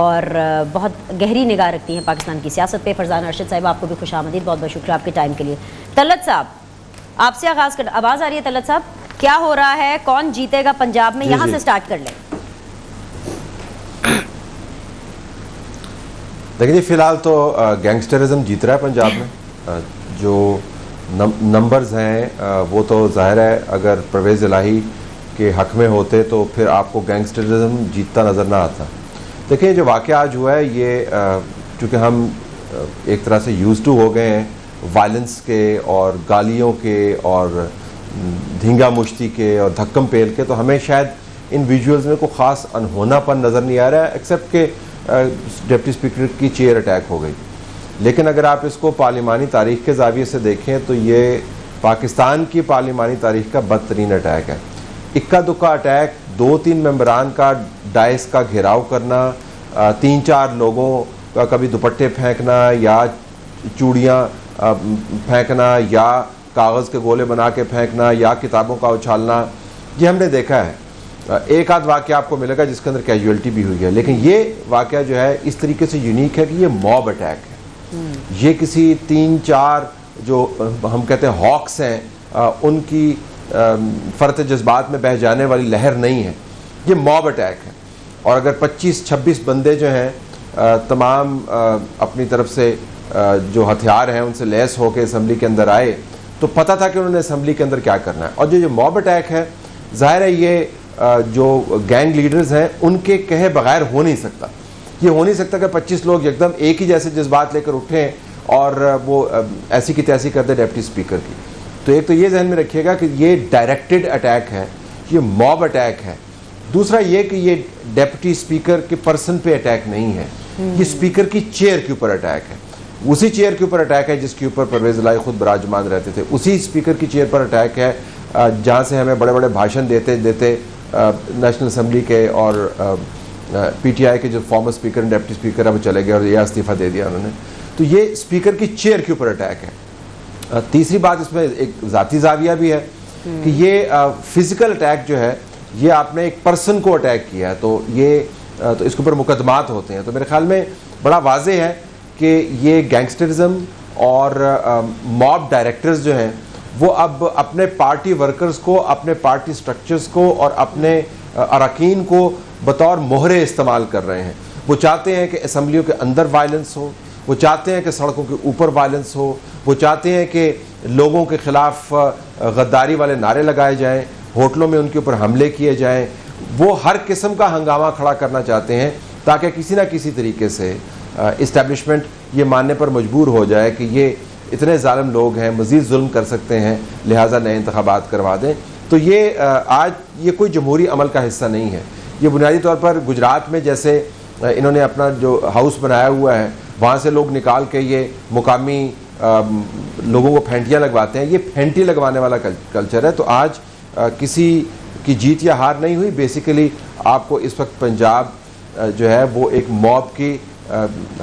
اور بہت گہری نگاہ رکھتی ہیں پاکستان کی سیاست پہ. فرزانہ ارشد صاحب آپ کو بھی خوش آمدید, بہت بہت شکریہ آپ کے ٹائم کے لیے. طلعت صاحب آپ سے آغاز کر, آواز آ رہی ہے طلعت صاحب؟ کیا ہو رہا ہے, کون جیتے گا پنجاب میں, یہاں سے سٹارٹ کر لیں. دیکھیں جی فی الحال تو گینگسٹرزم جیت رہا ہے پنجاب میں. جو نمبرز ہیں وہ تو ظاہر ہے اگر پرویز الہی کے حق میں ہوتے تو پھر آپ کو گینگسٹرزم جیتتا نظر نہ آتا. دیکھیں جو واقعہ آج ہوا ہے یہ چونکہ ہم ایک طرح سے یوز ٹو ہو گئے ہیں وائلنس کے اور گالیوں کے اور دھینگا مشتی کے اور دھکم پیل کے, تو ہمیں شاید ان ویژولز میں کوئی خاص انہونا پن نظر نہیں آ رہا ہے ایکسیپٹ کہ ڈپٹی اسپیکر کی چیئر اٹیک ہو گئی. لیکن اگر آپ اس کو پارلیمانی تاریخ کے زاویے سے دیکھیں تو یہ پاکستان کی پارلیمانی تاریخ کا بدترین اٹیک ہے. اکا دکا اٹیک, 2-3 ممبران کا ڈائس کا گھیراؤ کرنا, 3-4 لوگوں کا کبھی دوپٹے پھینکنا یا چوڑیاں پھینکنا یا کاغذ کے گولے بنا کے پھینکنا یا کتابوں کا اچھالنا, یہ ہم نے دیکھا ہے. ایک آدھ واقعہ آپ کو ملے گا جس کے اندر کیجویلٹی بھی ہوئی ہے, لیکن یہ واقعہ جو ہے اس طریقے سے یونیک ہے کہ یہ موب اٹیک ہے. یہ کسی 3-4 جو ہم کہتے ہیں ہاکس ہیں ان کی فرط جذبات میں بہہ جانے والی لہر نہیں ہے, یہ موب اٹیک ہے. اور اگر 25-26 بندے جو ہیں تمام اپنی طرف سے جو ہتھیار ہیں ان سے لیس ہو کے اسمبلی کے اندر آئے تو پتہ تھا کہ انہوں نے اسمبلی کے اندر کیا کرنا ہے. اور جو موب اٹیک ہے ظاہر ہے یہ جو گینگ لیڈرز ہیں ان کے کہے بغیر ہو نہیں سکتا. یہ ہو نہیں سکتا کہ 25 لوگ یکدم ایک ہی جیسے جذبات لے کر اٹھیں اور وہ ایسی کی تیسی کر دے ڈپٹی اسپیکر کی. تو ایک تو یہ ذہن میں رکھیے گا کہ یہ ڈائریکٹڈ اٹیک ہے, یہ موب اٹیک ہے. دوسرا یہ کہ یہ ڈپٹی اسپیکر کے پرسن پہ اٹیک نہیں ہے, یہ اسپیکر کی چیئر کے اوپر اٹیک ہے. اسی چیئر کے اوپر اٹیک ہے جس کے اوپر پرویز الہی خود براجمان رہتے تھے, اسی اسپیکر کی چیئر پر اٹیک ہے جہاں سے ہمیں بڑے بڑے بھاشن دیتے نیشنل اسمبلی کے اور پی ٹی آئی کے جو فارمر اسپیکر ڈپٹی اسپیکر اب چلے گئے اور یہ استعفیٰ دے دیا انہوں نے. تو یہ اسپیکر کی چیئر کے اوپر اٹیک ہے. تیسری بات اس میں ایک ذاتی زاویہ بھی ہے کہ یہ فزیکل اٹیک جو ہے یہ آپ نے ایک پرسن کو اٹیک کیا ہے, تو یہ تو اس کے اوپر مقدمات ہوتے ہیں. تو میرے خیال میں بڑا واضح ہے کہ یہ گینگسٹرزم اور موب ڈائریکٹرز جو ہیں وہ اب اپنے پارٹی ورکرز کو, اپنے پارٹی سٹرکچرز کو اور اپنے اراکین کو بطور مہرے استعمال کر رہے ہیں. وہ چاہتے ہیں کہ اسمبلیوں کے اندر وائلنس ہو, وہ چاہتے ہیں کہ سڑکوں کے اوپر وائلنس ہو, وہ چاہتے ہیں کہ لوگوں کے خلاف غداری والے نعرے لگائے جائیں, ہوٹلوں میں ان کے اوپر حملے کیے جائیں. وہ ہر قسم کا ہنگامہ کھڑا کرنا چاہتے ہیں تاکہ کسی نہ کسی طریقے سے اسٹیبلشمنٹ یہ ماننے پر مجبور ہو جائے کہ یہ اتنے ظالم لوگ ہیں, مزید ظلم کر سکتے ہیں, لہٰذا نئے انتخابات کروا دیں. تو یہ آج یہ کوئی جمہوری عمل کا حصہ نہیں ہے. یہ بنیادی طور پر گجرات میں جیسے انہوں نے اپنا جو ہاؤس بنایا ہوا ہے وہاں سے لوگ نکال کے یہ مقامی لوگوں کو پھینٹیاں لگواتے ہیں, یہ پھینٹی لگوانے والا کلچر ہے. تو آج کسی کی جیت یا ہار نہیں ہوئی. بیسیکلی آپ کو اس وقت پنجاب جو ہے وہ ایک موب کی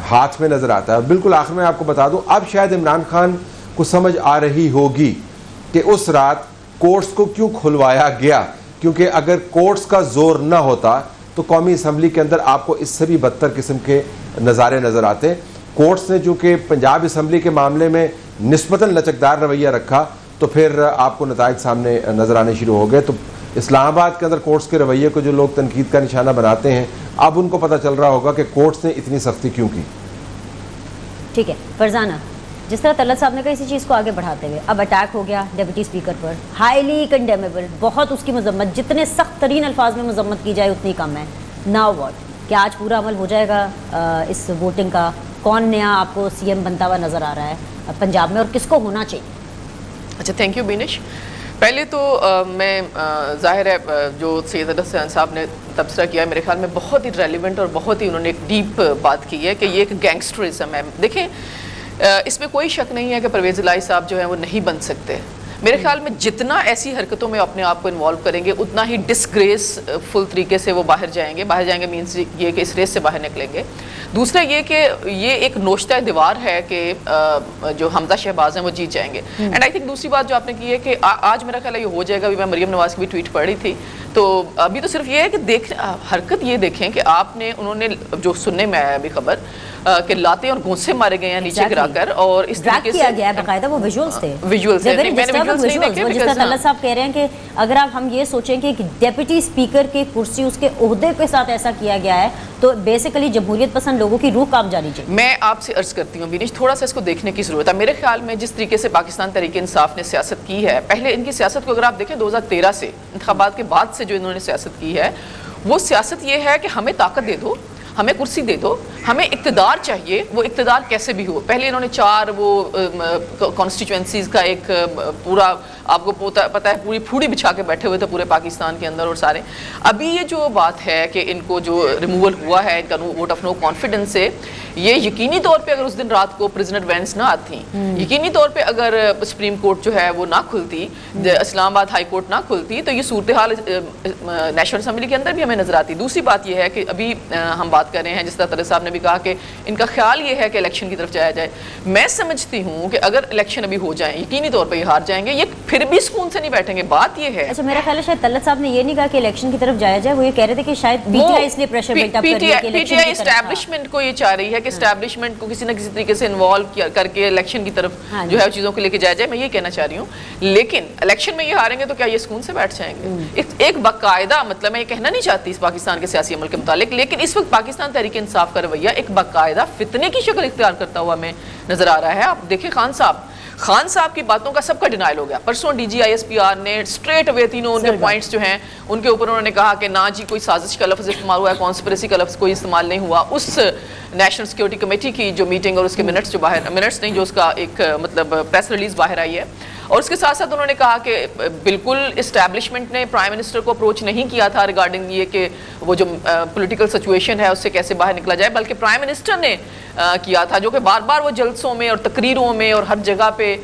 ہاتھ میں نظر آتا ہے. بالکل آخر میں آپ کو بتا دوں, اب شاید عمران خان کو سمجھ آ رہی ہوگی کہ اس رات کورٹس کو کیوں کھلوایا گیا, کیونکہ اگر کورٹس کا زور نہ ہوتا تو قومی اسمبلی کے اندر آپ کو اس سے بھی بدتر قسم کے نظارے نظر آتے. کورٹس نے چونکہ پنجاب اسمبلی کے معاملے میں نسبتاً لچکدار رویہ رکھا تو پھر آپ کو نتائج سامنے نظر آنے شروع ہو گئے. تو اسلام آباد کے اندر کورٹس کے رویے کو جو لوگ تنقید کا نشانہ بناتے ہیں اب ان کو پتہ چل رہا ہوگا کہ کورٹس نے اتنی سختی کیوں کی. ٹھیک ہے فرزانہ, جس طرح طلعت صاحب نے کہا اسی چیز کو آگے بڑھاتے ہوئے اب اٹیک ہو گیا ڈپٹی اسپیکر پر, ہائیلی کنڈیمیبل, بہت اس کی مذمت, جتنے سخت ترین الفاظ میں مذمت کی جائے اتنی کم ہے. ناؤ واٹ, کیا آج پورا عمل ہو جائے گا اس ووٹنگ کا؟ کون نیا آپ کو سی ایم بنتا ہوا نظر آ رہا ہے پنجاب میں اور کس کو ہونا چاہیے؟ اچھا, تھینک یو بینش. پہلے تو میں ظاہر ہے جو سید علی حسین صاحب نے تبصرہ کیا ہے میرے خیال میں بہت ہی ریلیونٹ اور بہت ہی انہوں نے ایک ڈیپ بات کی ہے کہ یہ ایک گینگسٹرزم ہے. دیکھیں اس میں کوئی شک نہیں ہے کہ پرویز الہی صاحب جو ہیں وہ نہیں بن سکتے, میرے خیال میں جتنا ایسی حرکتوں میں اپنے آپ کو انوالو کریں گے اتنا ہی ڈسگریسفل طریقے سے وہ باہر جائیں گے مینس یہ کہ اس ریس سے باہر نکلیں گے. دوسرا یہ کہ یہ ایک نوشتہ دیوار ہے کہ جو حمزہ شہباز ہیں وہ جیت جائیں گے. اینڈ آئی تھنک دوسری بات جو آپ نے کی ہے کہ آج میرا خیال ہے یہ ہو جائے گا. ابھی میں مریم نواز کی بھی ٹویٹ پڑھ رہی تھی تو ابھی تو صرف یہ ہے کہ حرکت یہ دیکھیں کہ انہوں نے جو سننے میں آیا ابھی خبر کہ لاتے اور گھونسے مارے گئے ہیں نیچے گرا کر اور اس طریقے سے کیا گیا ہے باقاعدہ. وہ ویژولز تھے, ویژولز میں نے ویژولز نہیں دیکھے. جس طرح طلعت صاحب کہہ رہے ہیں کہ اگر ہم یہ سوچیں کہ ڈیپٹی اسپیکر کی کرسی اس کے عہدے کے ساتھ ایسا کیا گیا ہے تو بیسیکلی جمہوریت پسند لوگوں کی روح کام جانی چاہیے. میں آپ سے عرض کرتی ہوں بینش, تھوڑا سا اس کو دیکھنے کی ضرورت ہے. میرے خیال میں جس طریقے سے پاکستان تحریک انصاف نے سیاست کی ہے, پہلے ان کی سیاست کو اگر آپ دیکھیں 2013 سے انتخابات کے بعد سے جو انہوں نے سیاست کی ہے, وہ سیاست یہ ہے کہ ہمیں طاقت دے دو, ہمیں کرسی دے دو, ہمیں اقتدار چاہیے, وہ اقتدار کیسے بھی ہو. پہلے انہوں نے 4 وہ کانسٹیچوئنسیز کا ایک پورا آپ کو پتہ ہے پوری پھوڑی بچھا کے بیٹھے ہوئے تھے پورے پاکستان کے اندر اور سارے. ابھی یہ جو بات ہے کہ ان کو جو ریموول ہوا ہے ان کا ووٹ آف نو کانفیڈنس سے, یہ یقینی طور پہ اگر اس دن رات کو پریزیڈنٹ وینس نہ آتی, یقینی طور پہ اگر سپریم کورٹ جو ہے وہ نہ کھلتی, اسلام آباد ہائی کورٹ نہ کھلتی, تو یہ صورتحال نیشنل اسمبلی کے اندر بھی ہمیں نظر آتی. دوسری بات یہ ہے کہ ابھی ہم بات کر رہے ہیں جس طرح طلعت صاحب نے بھی کہا کہ ان کا خیال یہ ہے کہ الیکشن کی طرف جایا جائے. میں سمجھتی ہوں کہ اگر الیکشن ابھی ہو جائیں یقینی طور پہ یہ ہار جائیں گے, یہ پھر بھی سکون سے نہیں بیٹھیں گے. بات یہ ہے اچھا میرا خیال ہے شاید طلعت صاحب نے یہ نہیں کہا کہ الیکشن کی طرف جایا جائے, وہ یہ کہہ رہے تھے کہ شاید پی ٹی آئی اس لیے پریشر بلٹ اپ کر رہی ہے کہ پی ٹی آئی اسٹیبلشمنٹ کو یہ چاہ رہی ہے کہ اسٹیبلشمنٹ کو کسی نہ کسی طریقے سے انوالو کر کے الیکشن کی طرف جو ہے چیزوں کو لے کے جایا جائے. میں یہ کہنا چاہ رہی ہوں, لیکن الیکشن میں یہ ہاریں گے تو کیا یہ سکون سے بیٹھ جائیں گے؟ ایک باقاعدہ, مطلب میں یہ کہنا نہیں چاہتی اس پاکستان کے سیاسی عمل کے متعلق, لیکن اس وقت پاکستان تحریک انصاف کا رویہ ایک باقاعدہ فتنے کی شکل اختیار کرتا ہوا ہمیں نظر آ رہا ہے. آپ دیکھیں خان صاحب کی باتوں کا سب کا ڈینائل ہو گیا. پرسوں D G I S P R نے اسٹریٹ اوے تینوں ان کے پوائنٹس جو ہیں ان کے اوپر انہوں نے کہا کہ نہ جی کوئی سازش کا لفظ استعمال ہوا ہے, کانسپریسی کا لفظ کوئی استعمال نہیں ہوا. اس نیشنل سیکورٹی کمیٹی کی جو میٹنگ اور اس کے منٹس جو باہر, منٹس نہیں جو اس کا ایک مطلب پریس ریلیز باہر آئی ہے, اور اس کے ساتھ ساتھ انہوں نے کہا کہ بالکل اسٹیبلشمنٹ نے پرائم منسٹر کو اپروچ نہیں کیا تھا ریگارڈنگ یہ کہ وہ جو پولیٹیکل سچویشن ہے اس سے کیسے باہر نکلا جائے, بلکہ پرائم منسٹر نے کیا تھا, جو کہ بار بار وہ جلسوں میں اور تقریروں میں اور ہر جگہ پہ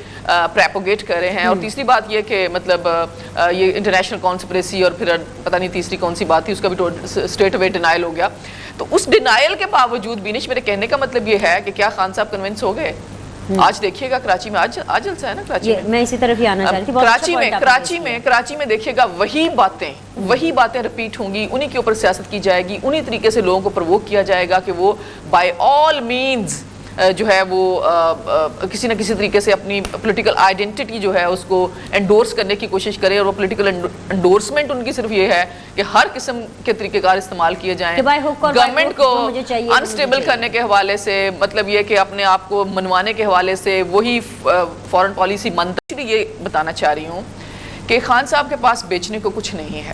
پریپوگیٹ کر رہے ہیں. اور تیسری بات یہ کہ مطلب یہ انٹرنیشنل کانسپریسی اور پھر پتہ نہیں تیسری کون سی بات تھی, اس کا بھی اسٹریٹ اوے ڈینائل ہو گیا. تو اس ڈینائل کے باوجود بینش میرے کہنے کا مطلب یہ ہے کہ کیا خان صاحب کنونس ہو گئے؟ آج دیکھیے گا کراچی میں, آج جلسہ ہے نا کراچی میں, میں اسی طرف ہی آنا چاہ رہی تھی. کراچی میں دیکھیے گا وہی باتیں رپیٹ ہوں گی, انہی کے اوپر سیاست کی جائے گی, انہی طریقے سے لوگوں کو پرووک کیا جائے گا کہ وہ بائی آل مینز جو ہے وہ کسی نہ کسی طریقے سے اپنی پولیٹیکل آئیڈینٹی جو ہے اس کو انڈورس کرنے کی کوشش کرے. اور وہ پولیٹیکل انڈورسمنٹ ان کی صرف یہ ہے کہ ہر قسم کے طریقہ کار استعمال کیے جائیں گورنمنٹ کو انسٹیبل کرنے کے حوالے سے, مطلب یہ کہ اپنے آپ کو منوانے کے حوالے سے وہی فارن پالیسی منتقل. یہ بتانا چاہ رہی ہوں کہ خان صاحب کے پاس بیچنے کو کچھ نہیں ہے.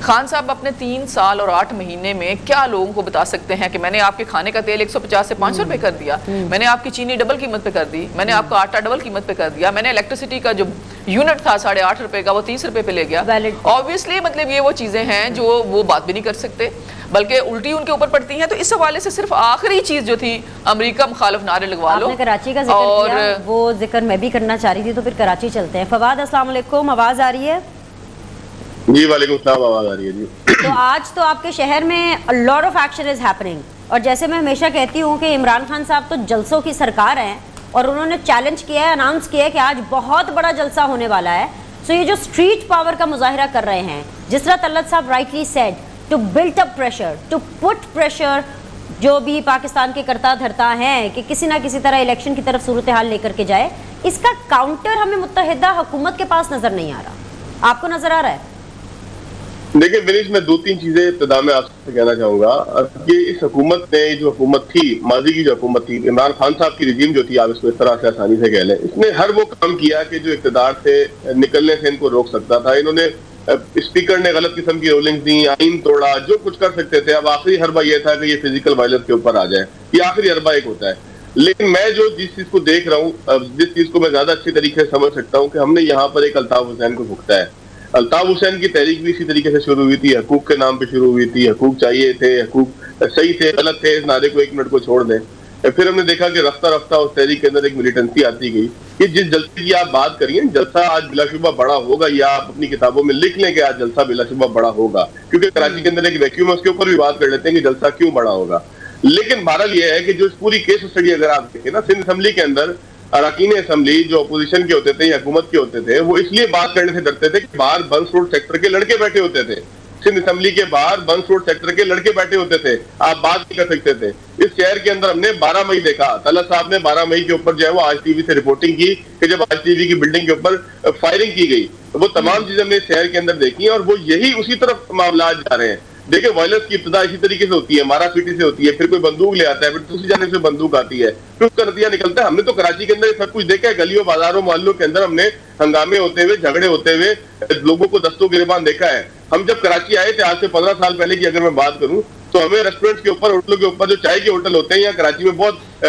خان صاحب اپنے 3 سال اور 8 مہینے میں کیا لوگوں کو بتا سکتے ہیں کہ میں نے آپ کے کھانے کا تیل 150 سے 500 روپے کر دیا, میں نے آپ کی چینی ڈبل قیمت پہ کر دی, میں نے آپ کا آٹا ڈبل قیمت پہ کر دیا, میں نے الیکٹریسٹی کا جو یونٹ تھا 8.5 روپے کا وہ 30 روپے پہ لے گیا. آبویسلی مطلب یہ وہ چیزیں ہیں جو وہ بات بھی نہیں کر سکتے, بلکہ الٹی ان کے اوپر پڑتی ہیں. تو اس حوالے سے صرف آخری چیز جو تھی امریکہ مخالف نعرے لگوا لو. کراچی کا ذکر کیا, وہ ذکر میں بھی کرنا چاہ رہی تھی, تو پھر کراچی چلتے ہیں. فواد السلام علیکم, آواز آ رہی ہے؟ جی وعلیکم السلام, آواز آ رہی ہے. جی تو آج تو آپ کے شہر میں a lot of action is happening, اور جیسے میں ہمیشہ کہتی ہوں کہ عمران خان صاحب تو جلسوں کی سرکار ہیں, اور انہوں نے چیلنج کیا ہے, اناؤنس کیا ہے کہ آج بہت بڑا جلسہ ہونے والا ہے. سو یہ جو اسٹریٹ پاور کا مظاہرہ کر رہے ہیں, جس طرح طلعت صاحب rightly said, to built up pressure, to put pressure جو بھی پاکستان کے کرتا دھرتا ہیں کہ کسی نہ کسی طرح الیکشن کی طرف صورتحال لے کر کے جائے, اس کا کاؤنٹر ہمیں متحدہ حکومت کے پاس نظر نہیں آ رہا. آپ کو نظر آ رہا ہے؟ دیکھیں ونیش, میں 2-3 چیزیں ابتدا میں آپ سے کہنا چاہوں گا کہ اس حکومت نے جو حکومت تھی, ماضی کی جو حکومت تھی, عمران خان صاحب کی رجیم جو تھی, آپ اس کو اس طرح سے آسانی سے کہہ لیں, اس نے ہر وہ کام کیا کہ جو اقتدار سے نکلنے سے ان کو روک سکتا تھا. انہوں نے اسپیکر نے غلط قسم کی رولنگز دی, آئین توڑا, جو کچھ کر سکتے تھے. اب آخری حربہ یہ تھا کہ یہ فزیکل وائلنس کے اوپر آ جائے, یہ آخری حربہ ایک ہوتا ہے. لیکن میں جو جس چیز کو دیکھ رہا ہوں, جس چیز کو میں زیادہ اچھی طریقے سے سمجھ سکتا ہوں کہ ہم نے یہاں پر ایک الطاف حسین کو پھونکتا ہے. الطاف حسین کی تحریک بھی اسی طریقے سے شروع ہوئی تھی, حقوق کے نام پہ شروع ہوئی تھی, حقوق چاہیے تھے, حقوق صحیح تھے, غلط تھے, اس نعرے کو 1 منٹ کو چھوڑ دیں. پھر ہم نے دیکھا کہ رفتہ رفتہ اس تحریک کے اندر ایک ملیٹنسی آتی گئی, کہ جس جلسے کی آپ بات کریے جلسہ آج بلا شبہ بڑا ہوگا, یا آپ اپنی کتابوں میں لکھ لیں کہ آج جلسہ بلا شبہ بڑا ہوگا, کیونکہ کراچی کے اندر ایک ویکیوم ہے, اس کے اوپر بھی بات کر لیتے ہیں کہ جلسہ کیوں بڑا ہوگا. لیکن بہرحال یہ ہے کہ جو اس پوری کیس اسٹڈی اگر آپ دیکھیں نا, سندھ اسمبلی کے اندر اراکین اسمبلی جو اپوزیشن کے ہوتے تھے یا حکومت کے ہوتے تھے, وہ اس لیے بات کرنے سے ڈرتے تھے کہ باہر بنس روڈ سیکٹر کے لڑکے بیٹھے ہوتے تھے. سندھ اسمبلی کے باہر بنس روڈ سیکٹر کے لڑکے بیٹھے ہوتے تھے, آپ بات نہیں کر سکتے تھے. اس شہر کے اندر ہم نے 12 مئی دیکھا, طلعت صاحب نے 12 مئی کے اوپر جو ہے وہ آج ٹی وی سے رپورٹنگ کی کہ جب آج ٹی وی کی بلڈنگ کے اوپر فائرنگ کی گئی, وہ تمام چیزیں ہم نے شہر کے اندر دیکھی ہیں, اور وہ یہی اسی طرف معاملات جا رہے ہیں. دیکھیں وائلنس کی ابتدا اسی طریقے سے ہوتی ہے, مارا پیٹی سے ہوتی ہے, پھر کوئی بندوق لے آتا ہے, پھر دوسری جانب سے بندوق آتی ہے, پھر اس کا نتیجہ نکلتا ہے. ہم نے تو کراچی کے اندر یہ سب کچھ دیکھا ہے, گلیوں بازاروں محلوں کے اندر ہم نے ہنگامے ہوتے ہوئے, جھگڑے ہوتے ہوئے, لوگوں کو دستوں گریبان دیکھا ہے. ہم جب کراچی آئے تھے آج سے 15 سال پہلے کی اگر میں بات کروں, تو ہمیں ریسٹورینٹ کے اوپر, ہوٹلوں کے اوپر, جو چائے کے ہوٹل ہوتے ہیں یا کراچی میں بہت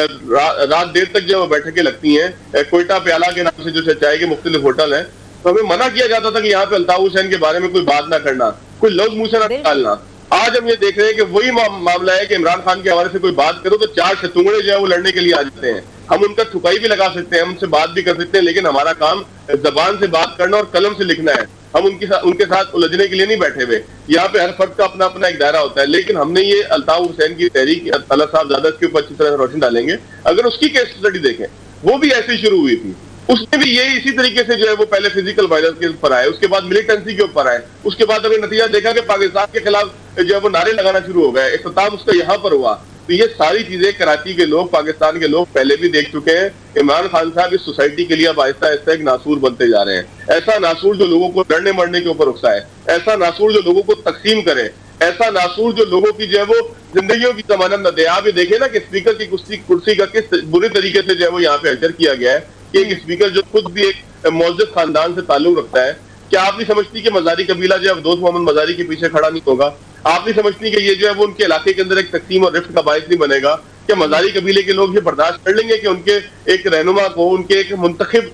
رات دیر تک جو بیٹھکیں لگتی ہیں, کوئٹہ پیالہ کے نام سے جو چائے کے مختلف ہوٹل ہیں, تو ہمیں منع کیا جاتا تھا کہ یہاں پہ الطاف حسین کے بارے میں کوئی بات نہ کرنا, کوئی لفظ منہ سے نہ نکالنا. آج ہم یہ دیکھ رہے ہیں کہ وہی معاملہ ہے کہ عمران خان کے حوالے سے کوئی بات کرو تو 4 شتونگڑے جو ہے وہ لڑنے کے لیے آ جاتے ہیں. ہم ان کا ٹھکائی بھی لگا سکتے ہیں, ہم ان سے بات بھی کر سکتے ہیں, لیکن ہمارا کام زبان سے بات کرنا اور قلم سے لکھنا ہے. ہم ان کے ساتھ الجھنے کے لیے نہیں بیٹھے ہوئے. یہاں پہ ہر فرد کا اپنا اپنا ایک دائرہ ہوتا ہے. لیکن ہم نے یہ الطاف حسین کی تحریک, طلعت صاحب زیادہ اس کے اوپر اچھی طرح روشن ڈالیں گے, اگر اس کی کیس اسٹڈی دیکھیں, وہ بھی ایسے شروع ہوئی تھی. اس میں بھی یہی اسی طریقے سے جو ہے وہ پہلے فزیکل وائلنس کے اوپر آئے, اس کے بعد ملیٹنسی کے اوپر آئے, اس کے بعد ہمیں نتیجہ دیکھا کہ پاکستان کے خلاف جو ہے وہ نعرے لگانا شروع ہو گئے. اختتام اس کا یہاں پر ہوا. تو یہ ساری چیزیں کراچی کے لوگ, پاکستان کے لوگ پہلے بھی دیکھ چکے ہیں. عمران خان صاحب اس سوسائٹی کے لیے اب آہستہ آہستہ ایک ناسور بنتے جا رہے ہیں. ایسا ناسور جو لوگوں کو لڑنے مرنے کے اوپر اکسائے, ایسا ناسور جو لوگوں کو تقسیم کرے, ایسا ناسور جو لوگوں کی جو ہے وہ زندگیوں کی ضمانت نہ دے. آپ یہ دیکھیں نا کہ اسپیکر کی کرسی کا کس بری طریقے سے جو ہے وہ یہاں پہ ہلچل کیا گیا ہے, کہ ایک اسپیکر جو خود بھی ایک معزز خاندان سے تعلق رکھتا ہے. کیا آپ نہیں سمجھتی کہ مزاری قبیلہ جو ہے ابدوس محمد مزاری کے پیچھے کھڑا نہیں ہوگا؟ آپ نہیں سمجھتی کہ یہ جو ہے وہ ان کے علاقے کے اندر ایک تقسیم اور رفت کا باعث نہیں بنے گا؟ کیا مزاری قبیلے کے لوگ یہ برداشت کر لیں گے کہ ان کے ایک رہنما کو, ان کے ایک منتخب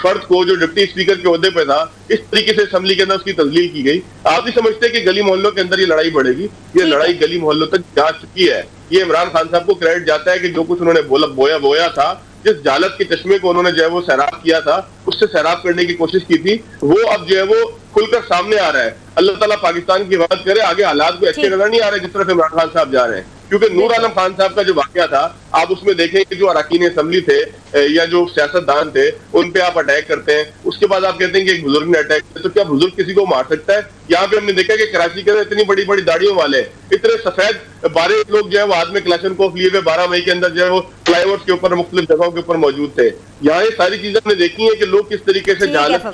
فرد کو جو ڈپٹی اسپیکر کے عہدے پہ تھا, اس طریقے سے اسمبلی کے اندر اس کی تذلیل کی گئی؟ آپ نہیں سمجھتے کہ گلی محلوں کے اندر یہ لڑائی بڑھے گی؟ یہ لڑائی گلی محلوں تک جا چکی ہے. یہ عمران خان صاحب کو کریڈٹ جاتا ہے کہ جو کچھ انہوں نے بویا تھا, جس جہالت کے چشمے کو انہوں نے جو ہے وہ سیراب کیا تھا, اس سے سیراب کرنے کی کوشش کی تھی, وہ اب جو ہے وہ کھل کر سامنے آ رہا ہے. اللہ تعالیٰ پاکستان کی حفاظت کرے. آگے حالات کو ایسے نظر نہیں آ رہے جس طرح سے عمران خان صاحب جا رہے ہیں, کیونکہ نور عالم خان صاحب کا جو واقعہ تھا, آپ اس میں دیکھیں کہ جو اراکین اسمبلی تھے یا جو سیاستدان تھے, ان پہ آپ اٹیک کرتے ہیں. اس کے بعد آپ کہتے ہیں کہ ایک بزرگ نے اٹیک کیا, تو کیا بزرگ کسی کو مار سکتا ہے؟ یہاں پہ ہم نے دیکھا کہ کراچی کے اندر اتنی بڑی بڑی داڑیوں والے, اتنے سفید بارے لوگ جو ہے وہ ہاتھ میں کلاشن کوف لیے ہوئے 12 مئی کے اندر جو ہے وہ فلائی اوورز کے اوپر, مختلف جگہوں کے اوپر موجود تھے. یہاں یہ ساری چیزیں ہم نے دیکھی ہیں کہ لوگ کس طریقے سے جہالت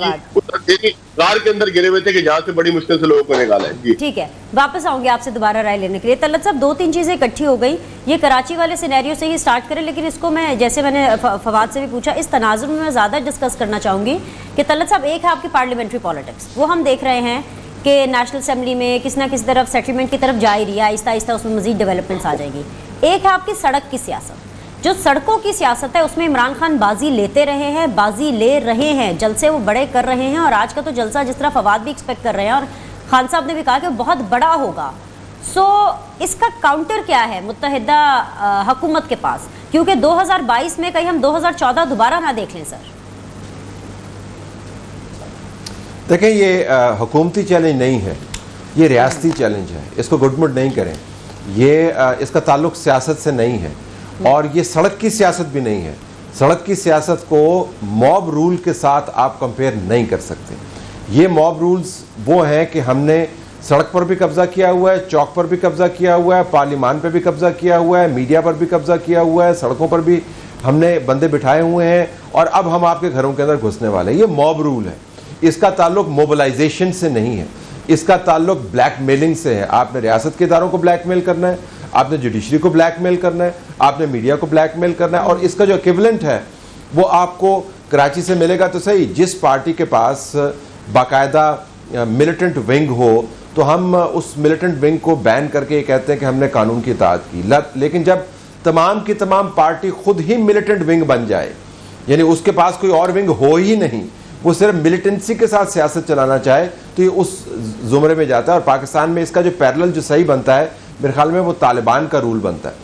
کی غار کے اندر گرے ہوئے تھے کہ جہاں سے بڑی مشکل سے لوگوں کو نکالا ہے. جی ٹھیک ہے, واپس آؤں گے آپ سے دوبارہ رائے لینے کے لیے. طلعت صاحب 2-3 چیزیں اکٹھی ہو گئی. یہ کراچی والے سینیریو سے ہی سٹارٹ کریں, لیکن اس کو میں جیسے میں نے فواد سے بھی پوچھا, اس تناظر میں زیادہ ڈسکس کرنا چاہوں گی کہ طلعت صاحب ایک ہے آپ کی پارلیمنٹری پالیٹکس, وہ ہم دیکھ رہے ہیں کہ نیشنل اسمبلی میں کس نہ کس طرف سیٹلمنٹ کی طرف جا ہی رہی ہے, آہستہ آہستہ اس میں مزید ڈیولپمنٹس آ جائے گی. ایک ہے آپ کی سڑک کی سیاست. جو سڑکوں کی سیاست ہے اس میں عمران خان بازی لیتے رہے ہیں, بازی لے رہے ہیں, جلسے وہ بڑے کر رہے ہیں, اور آج کا تو جلسہ جس طرح فواد بھی ایکسپیکٹ کر رہے ہیں اور خان صاحب نے بھی کہا کہ بہت بڑا ہوگا. سو اس کا کاؤنٹر کیا ہے متحدہ حکومت کے پاس, کیونکہ 2022 میں کہیں ہم 2014 دوبارہ نہ دیکھ لیں سر؟ دیکھیں یہ حکومتی چیلنج نہیں ہے, یہ ریاستی چیلنج ہے. اس کو گڈ مڈ نہیں کریں. یہ اس کا تعلق سیاست سے نہیں ہے, اور یہ سڑک کی سیاست بھی نہیں ہے. سڑک کی سیاست کو موب رول کے ساتھ آپ کمپیئر نہیں کر سکتے. یہ موب رولز وہ ہیں کہ ہم نے سڑک پر بھی قبضہ کیا ہوا ہے, چوک پر بھی قبضہ کیا ہوا ہے, پارلیمان پہ بھی قبضہ کیا ہوا ہے, میڈیا پر بھی قبضہ کیا ہوا ہے, سڑکوں پر بھی ہم نے بندے بٹھائے ہوئے ہیں, اور اب ہم آپ کے گھروں کے اندر گھسنے والے ہیں. یہ موب رول ہے. اس کا تعلق موبلائزیشن سے نہیں ہے, اس کا تعلق بلیک میلنگ سے ہے. آپ نے ریاست کے اداروں کو بلیک میل کرنا ہے, آپ نے جوڈیشری کو بلیک میل کرنا ہے, آپ نے میڈیا کو بلیک میل کرنا ہے, اور اس کا جو ایکویولنٹ ہے وہ آپ کو کراچی سے ملے گا. تو صحیح, جس پارٹی کے پاس باقاعدہ ملیٹنٹ ونگ ہو تو ہم اس ملیٹنٹ ونگ کو بین کر کے یہ کہتے ہیں کہ ہم نے قانون کی اطاعت کی. لیکن جب تمام کی تمام پارٹی خود ہی ملیٹنٹ ونگ بن جائے, یعنی اس کے پاس کوئی اور ونگ ہو ہی نہیں, وہ صرف ملیٹنسی کے ساتھ سیاست چلانا چاہے, تو یہ اس زمرے میں جاتا ہے. اور پاکستان میں اس کا جو پیرلل جو صحیح بنتا ہے میرے خیال میں وہ طالبان کا رول بنتا ہے.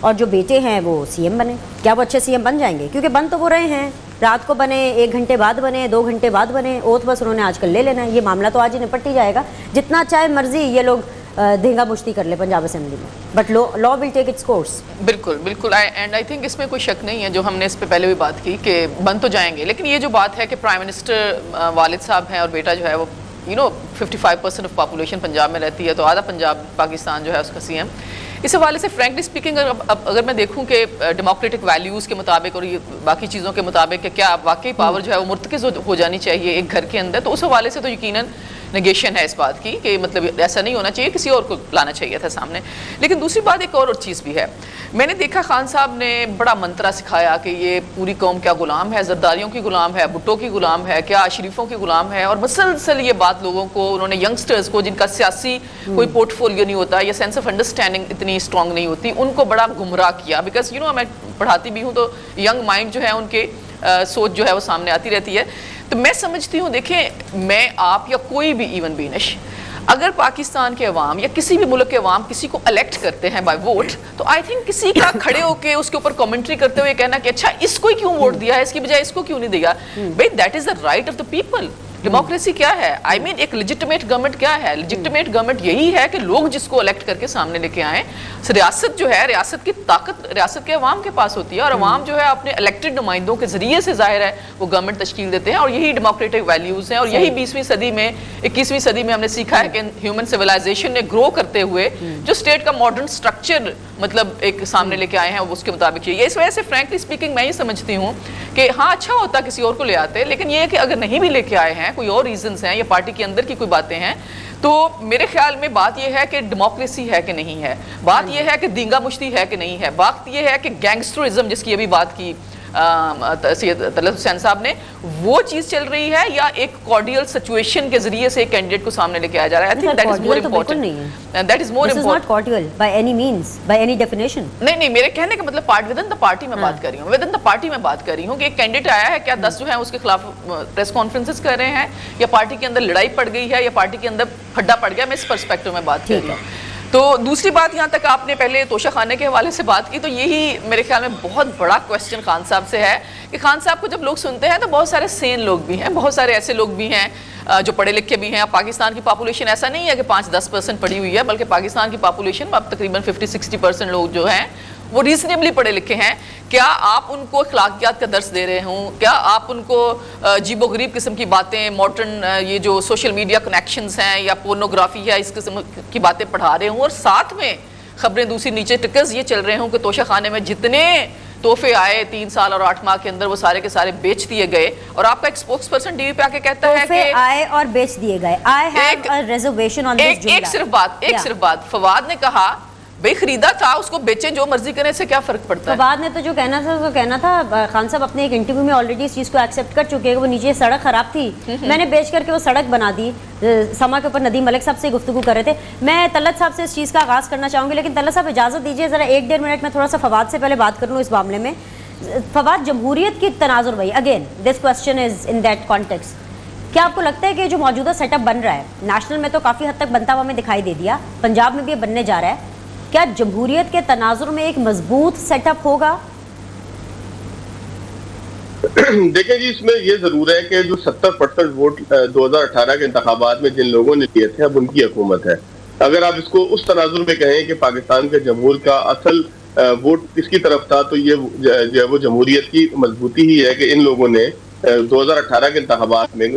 اور جو بیٹے ہیں وہ CM بنے. کیا وہ اچھے CM بن جائیں گے؟ کیونکہ بن تو وہ رہے ہیں, رات کو بنے, 1 گھنٹے بعد بنے, 2 گھنٹے بعد بنے, اوتھ بس انہوں نے آج کل لے لینا ہے. یہ معاملہ تو آج ہی نپٹ ہی جائے گا, جتنا چاہے مرضی یہ لوگ دھینگا مشتی کر لے پنجاب اسمبلی میں, but law will take its course. بالکل بالکل, اینڈ آئی تھنک اس میں کوئی شک نہیں ہے, جو ہم نے اس پہ پہلے بھی بات کی کہ بن تو جائیں گے, لیکن یہ جو بات ہے کہ پرائم منسٹر والد صاحب ہیں اور بیٹا جو ہے وہ 55% آف پاپولیشن پنجاب میں رہتی ہے, تو آدھا پنجاب پاکستان جو ہے اس کا CM. اس حوالے سے فرینکلی اسپیکنگ اگر میں دیکھوں کہ ڈیموکریٹک ویلیوز کے مطابق اور یہ باقی چیزوں کے مطابق کہ کیا واقعی پاور جو ہے وہ مرتکز ہو جانی چاہیے ایک گھر کے اندر, تو اس حوالے سے تو یقیناً نگیشن ہے اس بات کی کہ مطلب ایسا نہیں ہونا چاہیے, کسی اور کو لانا چاہیے تھا سامنے. لیکن دوسری بات ایک اور چیز بھی ہے, میں نے دیکھا خان صاحب نے بڑا منترا سکھایا کہ یہ پوری قوم کیا غلام ہے, زرداریوں کی غلام ہے, بھٹو کی غلام ہے, کیا شریفوں کی غلام ہے, اور مسلسل یہ بات لوگوں کو, انہوں نے ینگسٹرز کو جن کا سیاسی کوئی پورٹ فولیو نہیں ہوتا یا سینس آف انڈرسٹینڈنگ اتنی اسٹرانگ نہیں ہوتی, ان کو بڑا گمراہ کیا. بیکاز میں پڑھاتی بھی ہوں تو ینگ مائنڈ جو ہے ان کے سوچ جو ہے وہ سامنے آتی رہتی ہے. تو میں سمجھتی ہوں, دیکھیں میں آپ یا کوئی بھی ایون بینش اگر پاکستان کے عوام یا کسی بھی ملک کے عوام کسی کو الیکٹ کرتے ہیں بائی ووٹ, تو آئی تھنک کسی کا کھڑے ہو کے اس کے اوپر کمنٹری کرتے ہوئے کہنا کہ اچھا اس کو کیوں ووٹ دیا ہے, اس کی بجائے اس کو کیوں نہیں دیا, بھائی that is the right of the people. Democracy کیا ہے, آئی مین ایک لیجٹمیٹ گورنمنٹ کیا ہے, لیجٹمیٹ گورنمنٹ یہی ہے کہ لوگ جس کو الیکٹ کر کے سامنے لے کے آئیں. ریاست جو ہے, ریاست کی طاقت ریاست کے عوام کے پاس ہوتی ہے, اور عوام جو ہے اپنے الیکٹڈ نمائندوں کے ذریعے سے ظاہر ہے وہ گورنمنٹ تشکیل دیتے ہیں, اور یہی ڈیموکریٹک ویلیوز ہیں. اور یہی 20ویں صدی میں 21ویں صدی میں ہم نے سیکھا ہے کہ ہیومن سویلائزیشن نے گرو کرتے ہوئے جو اسٹیٹ کا ماڈرن سٹرکچر مطلب ایک سامنے لے کے آئے ہیں اس کے مطابق چاہیے. اس وجہ سے فرینکلی اسپیکنگ میں یہ سمجھتی ہوں کہ ہاں اچھا ہوتا کسی اور کو لے آتے, لیکن یہ کہ اگر نہیں بھی لے کے آئے ہیں, کوئی اور ریزنز ہیں یا پارٹی کے اندر کی کوئی باتیں ہیں, تو میرے خیال میں بات یہ ہے کہ ڈیموکریسی ہے کہ نہیں ہے, بات یہ ہے کہ دینگا مشتی ہے کہ نہیں ہے, بات یہ ہے کہ گینگسٹرزم جس کی ابھی بات کی سید طلعت حسین صاحب نے, وہ چیز چل رہی ہے یا ایک کارڈیل سچویشن کے ذریعے سے ایک کینڈیڈیٹ کو سامنے لے کے آیا جا رہا ہے. I think that is more important. That is more important. This is not cordial by any means, by any definition. نہیں میرے کہنے کا مطلب within the party میں بات کر رہی ہوں, within the party میں بات کر رہی ہوں کہ ایک کینڈیڈیٹ آیا ہے, کیا 10 جو ہیں اس کے خلاف پریس کانفرنسز کر رہے ہیں, یا پارٹی کے اندر لڑائی پڑ گئی ہے, یا پارٹی کے اندر پھڈا پڑ گیا, میں اس پرسپیکٹو میں بات کر رہی ہوں. تو دوسری بات, یہاں تک آپ نے پہلے توشہ خانے کے حوالے سے بات کی, تو یہی میرے خیال میں بہت بڑا کویسچن خان صاحب سے ہے کہ خان صاحب کو جب لوگ سنتے ہیں تو بہت سارے سین لوگ بھی ہیں, بہت سارے ایسے لوگ بھی ہیں جو پڑھے لکھے بھی ہیں. اب پاکستان کی پاپولیشن ایسا نہیں ہے کہ 5-10% پڑھی ہوئی ہے, بلکہ پاکستان کی پاپولیشن اب تقریباً 50-60% لوگ جو ہیں وہ ریزنیبلی پڑھے لکھے ہیں. کیا آپ ان کو اخلاقیات کا درس دے رہے ہوں, کیا آپ ان کو عجیب و غریب قسم کی باتیں, ماڈرن یہ جو سوشل میڈیا کنیکشنز ہیں یا پورنوگرافی ہے, اس قسم کی باتیں پڑھا رہے ہوں, اور ساتھ میں خبریں دوسری نیچے ٹکرز یہ چل رہے ہوں کہ توشہ خانے میں جتنے تحفے آئے 3 سال اور 8 ماہ کے اندر وہ سارے کے سارے بیچ دیے گئے, اور آپ کا ایک اسپوکس پرسن ٹی وی پہ آ کے کہتا ہے کہ آئے اور بیچ دیے گئے. I have a reservation on this جملہ. ایک صرف بات فواد نے کہا, بھئی خریدا تھا, اس کو بیچیں جو مرضی کریں, سے کیا فرق پڑتا ہے. فواد نے تو جو کہنا تھا وہ کہنا تھا. خان صاحب اپنے ایک انٹرویو میں آلریڈی اس چیز کو ایکسیپٹ کر چکے ہیں کہ وہ نیچے سڑک خراب تھی, میں نے بیچ کر کے وہ سڑک بنا دی. سما کے اوپر ندیم ملک صاحب سے گفتگو کر رہے تھے. میں طلعت صاحب سے اس چیز کا آغاز کرنا چاہوں گی, لیکن طلعت صاحب اجازت دیجیے ذرا 1-1.5 منٹ میں تھوڑا سا فواد سے پہلے بات کر لوں اس معاملے میں. فواد, جمہوریت کی تناظر بھائی, again this question is in that context, کیا آپ کو لگتا ہے کہ جو موجودہ سیٹ اپ بن رہا ہے, نیشنل میں تو کافی حد تک بنتا ہوا ہمیں دکھائی دے دیا, پنجاب میں بھی یہ بننے جا رہا ہے, کیا جمہوریت کے تناظر میں ایک مضبوط سیٹ اپ ہوگا؟ دیکھیں جی, اس میں یہ ضرور ہے کہ جو 70% ووٹ 2018 کے انتخابات میں جن لوگوں نے لیے تھے اب ان کی حکومت ہے. اگر آپ اس کو اس تناظر میں کہیں کہ پاکستان کے جمہور کا اصل ووٹ کس کی طرف تھا, تو یہ جو ہے وہ جمہوریت کی مضبوطی ہی ہے کہ ان لوگوں نے 2018 کے انتخابات میں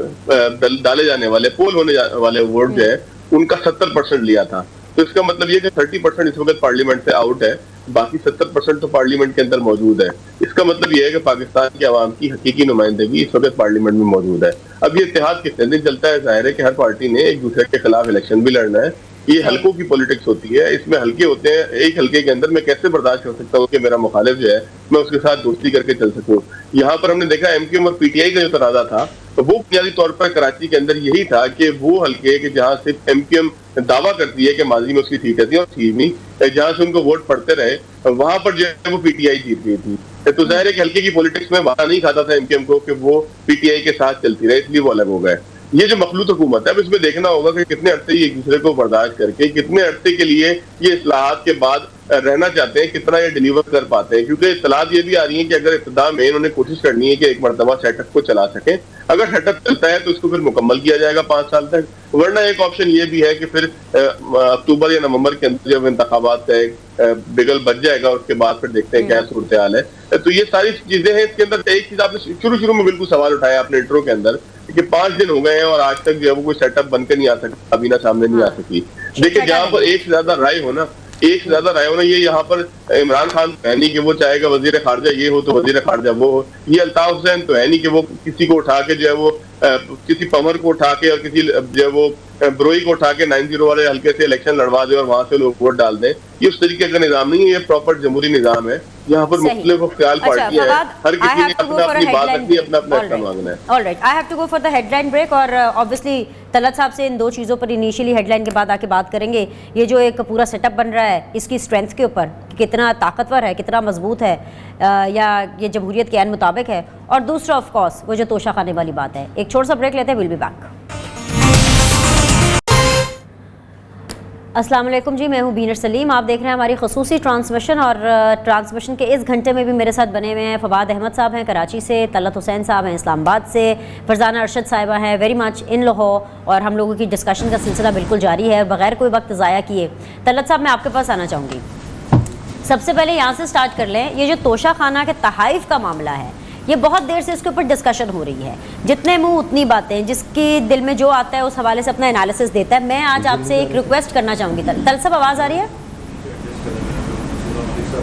ڈالے جانے والے پول ہونے والے ووٹ جو ہے ان کا 70% لیا تھا. تو اس کا مطلب یہ کہ 30% اس وقت پارلیمنٹ سے آؤٹ ہے, باقی 70% تو پارلیمنٹ کے اندر موجود ہے. اس کا مطلب یہ ہے کہ پاکستان کے عوام کی حقیقی نمائندگی اس وقت پارلیمنٹ میں موجود ہے. اب یہ اتحاد کتنے دن چلتا ہے, ظاہر ہے کہ ہر پارٹی نے ایک دوسرے کے خلاف الیکشن بھی لڑنا ہے. یہ حلقوں کی پولیٹکس ہوتی ہے, اس میں حلقے ہوتے ہیں. ایک حلقے کے اندر میں کیسے برداشت کر سکتا ہوں کہ میرا مخالف جو ہے میں اس کے ساتھ دوستی کر کے چل سکوں. یہاں پر ہم نے دیکھا ایم کیو ایم اور پی ٹی آئی کا جو تنازع تھا وہ بنیادی طور پر کراچی کے اندر یہی تھا کہ وہ حلقے کہ جہاں صرف ایم کیو ایم دعویٰ کرتی ہے کہ ماضی میں اس کی سیٹیں تھیں اور تھی نہیں, جہاں سے ان کو ووٹ پڑتے رہے وہاں پر جو ہے وہ پی ٹی آئی جیت گئی تھی. تو ظاہر ہے کہ حلقے کی پولیٹکس میں وہاں نہیں کھاتا تھا ایم کیو ایم کو کہ وہ پی ٹی آئی کے ساتھ چلتی رہے, اس لیے وہ الگ ہو گئے. یہ جو مخلوط حکومت ہے اب اس میں دیکھنا ہوگا کہ کتنے عرصے ایک دوسرے کو برداشت کر کے, کتنے عرصے کے لیے یہ اصلاحات کے بعد رہنا چاہتے ہیں کتنا یہ ڈیلیور کر پاتے ہیں, کیونکہ اطلاعات یہ بھی آ رہی ہیں کہ اگر ابتدا میں انہوں نے کوشش کرنی ہے کہ ایک مرتبہ سیٹ اپ کو چلا سکیں, اگر سیٹ اپ چلتا ہے تو اس کو پھر مکمل کیا جائے گا 5 سال تک, ورنہ ایک آپشن یہ بھی ہے کہ پھر اکتوبر یا نومبر کے اندر جب انتخابات کا ایک بگل بچ جائے گا اس کے بعد پھر دیکھتے ہیں کیا صورتحال ہے. تو یہ ساری چیزیں ہیں. اس کے اندر ایک چیز آپ نے شروع میں بالکل سوال اٹھایا اپنے انٹرو کے اندر کہ 5 دن ہو گئے ہیں اور آج تک جو ہے وہ کوئی سیٹ اپ بن کے نہیں آ سکتا, کابینہ سامنے نہیں آ سکی. دیکھیں جہاں پر ایک سے زیادہ رائے ہونا یہ یہاں پر عمران خان ہے نہیں کہ وہ چاہے گا وزیر خارجہ یہ ہو تو وزیر خارجہ وہ ہو, یہ الطاف حسین تو ہے نہیں کہ وہ کسی کو اٹھا کے جو ہے وہ کسی پمر کو اٹھا کے اور کسی جو ہے وہ بروئی کو اٹھا کے 90 والے حلقے سے الیکشن لڑوا دے اور وہاں سے لوگ ووٹ ڈال دیں. یہ اس طریقے کا نظام نہیں ہے, یہ پراپر جمہوری نظام ہے. یہاں پر مختلف خیال پارٹیاں ہیں, ہر کسی نے اپنا اپنی بات رکھنی ہے, اپنا حصہ مانگنا ہے. Alright, I have to go for the headline break اور obviously طلعت صاحب سے ان 2 چیزوں پر انیشیلی ہیڈ لائن کے بعد آ کے بات کریں گے. یہ جو ایک پورا سیٹ اپ بن رہا ہے اس کی اسٹرینتھ کے اوپر کتنا طاقتور ہے, کتنا مضبوط ہے, یا یہ جمہوریت کے عین مطابق ہے, اور دوسرا آف کورس وہ جو توشہ خانے والی بات ہے. ایک چھوٹا سا بریک لیتے ہیں, ویل بی بیک. السلام علیکم جی, میں ہوں بینر سلیم. آپ دیکھ رہے ہیں ہماری خصوصی ٹرانسمیشن, اور ٹرانسمیشن کے اس گھنٹے میں بھی میرے ساتھ بنے ہوئے ہیں فواد احمد صاحب ہیں کراچی سے, طلعت حسین صاحب ہیں اسلام آباد سے, فرزانہ ارشد صاحبہ ہیں ویری مچ ان لوہو, اور ہم لوگوں کی ڈسکشن کا سلسلہ بالکل جاری ہے. اور بغیر کوئی وقت ضائع کیے طلعت صاحب میں آپ کے پاس آنا چاہوں گی. سب سے پہلے یہاں سے سٹارٹ کر لیں. یہ جو توشہ خانہ کے تحائف کا معاملہ ہے یہ بہت دیر سے اس کے اوپر ڈسکشن ہو رہی ہے, جتنے منہ اتنی باتیں, جس کی دل میں جو آتا ہے اس حوالے سے اپنا انالیسس دیتا ہے. میں آج آپ سے ایک ریکویسٹ کرنا چاہوں گی. طلعت صاحب آواز آ رہی ہے؟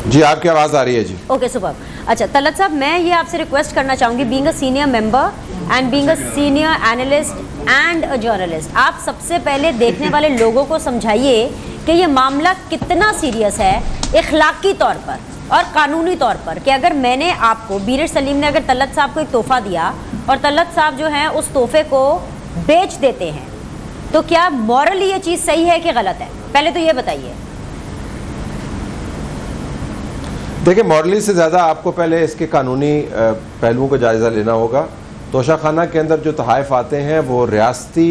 جی آپ کی آواز آ رہی ہے جی. Okay super. اچھا طلعت صاحب میں یہ آپ سے ریکویسٹ کرنا چاہوں گی, being a senior member and being a senior analyst and a journalist, آپ سب سے پہلے دیکھنے والے لوگوں کو سمجھائیے کہ یہ معاملہ کتنا سیریس ہے اخلاقی طور پر اور قانونی طور پر, کہ اگر میں نے آپ کو بینر سلیم نے اگر طلعت صاحب کو ایک تحفہ دیا اور طلعت صاحب جو ہیں اس تحفے کو بیچ دیتے ہیں تو کیا مورلی یہ چیز صحیح ہے کہ غلط ہے؟ پہلے تو یہ بتائیے. دیکھیں مورلی سے زیادہ آپ کو پہلے اس کے قانونی پہلوؤں کا جائزہ لینا ہوگا. توشہ خانہ کے اندر جو تحائف آتے ہیں وہ ریاستی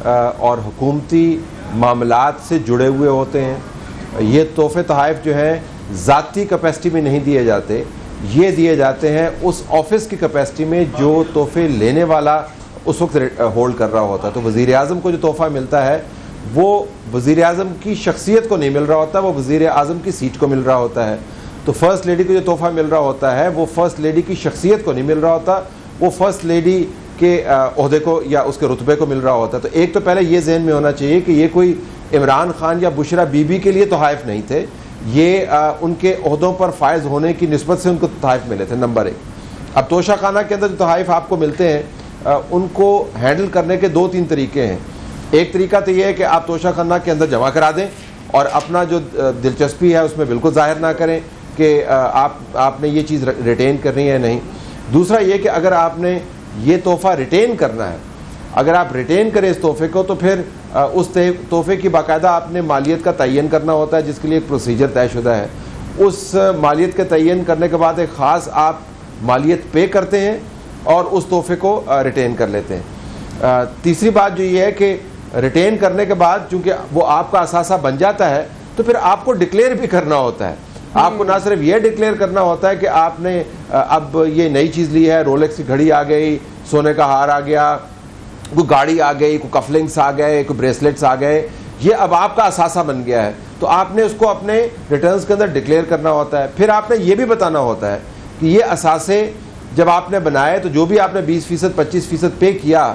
اور حکومتی معاملات سے جڑے ہوئے ہوتے ہیں. یہ تحفے تحائف جو ہیں ذاتی کیپیسٹی میں نہیں دیے جاتے, یہ دیے جاتے ہیں اس آفس کی کیپیسٹی میں جو تحفے لینے والا اس وقت ہولڈ کر رہا ہوتا ہے. تو وزیر اعظم کو جو تحفہ ملتا ہے وہ وزیر اعظم کی شخصیت کو نہیں مل رہا ہوتا, وہ وزیر اعظم کی سیٹ کو مل رہا ہوتا ہے. تو فرسٹ لیڈی کو جو تحفہ مل رہا ہوتا ہے وہ فرسٹ لیڈی کی شخصیت کو نہیں مل رہا ہوتا, وہ فرسٹ لیڈی کے عہدے کو یا اس کے رتبے کو مل رہا ہوتا ہے. تو ایک تو پہلے یہ ذہن میں ہونا چاہیے کہ یہ کوئی عمران خان یا بشرا بی بی کے لیے تحائف نہیں تھے, یہ ان کے عہدوں پر فائز ہونے کی نسبت سے ان کو تحائف ملے تھے. نمبر 1. اب توشہ خانہ کے اندر جو تحائف آپ کو ملتے ہیں ان کو ہینڈل کرنے کے 2-3 طریقے ہیں. ایک طریقہ تو یہ ہے کہ آپ توشہ خانہ کے اندر جمع کرا دیں اور اپنا جو دلچسپی ہے اس میں بالکل ظاہر نہ کریں کہ آپ نے یہ چیز ریٹین کرنی ہے نہیں. دوسرا یہ کہ اگر آپ نے یہ تحفہ ریٹین کرنا ہے, اگر آپ ریٹین کریں اس تحفے کو تو پھر اس تحفے کی باقاعدہ آپ نے مالیت کا تعین کرنا ہوتا ہے, جس کے لیے ایک پروسیجر طے شدہ ہے. اس مالیت کے تعین کرنے کے بعد ایک خاص آپ مالیت پے کرتے ہیں اور اس تحفے کو ریٹین کر لیتے ہیں. تیسری بات جو یہ ہے کہ ریٹین کرنے کے بعد چونکہ وہ آپ کا اثاثہ بن جاتا ہے تو پھر آپ کو ڈکلیئر بھی کرنا ہوتا ہے. آپ کو نہ صرف یہ ڈکلیئر کرنا ہوتا ہے کہ آپ نے اب یہ نئی چیز لی ہے, رولیکس کی گھڑی آ گئی, سونے کا ہار آ گیا, کوئی گاڑی آ گئی, کوئی کفلنگس آ گئے, کوئی بریسلیٹس آ گئے, یہ اب آپ کا اثاثہ بن گیا ہے, تو آپ نے اس کو اپنے ریٹرنز کے اندر ڈکلیئر کرنا ہوتا ہے. پھر آپ نے یہ بھی بتانا ہوتا ہے کہ یہ اثاثے جب آپ نے بنائے تو جو بھی آپ نے 20%, 25% پے کیا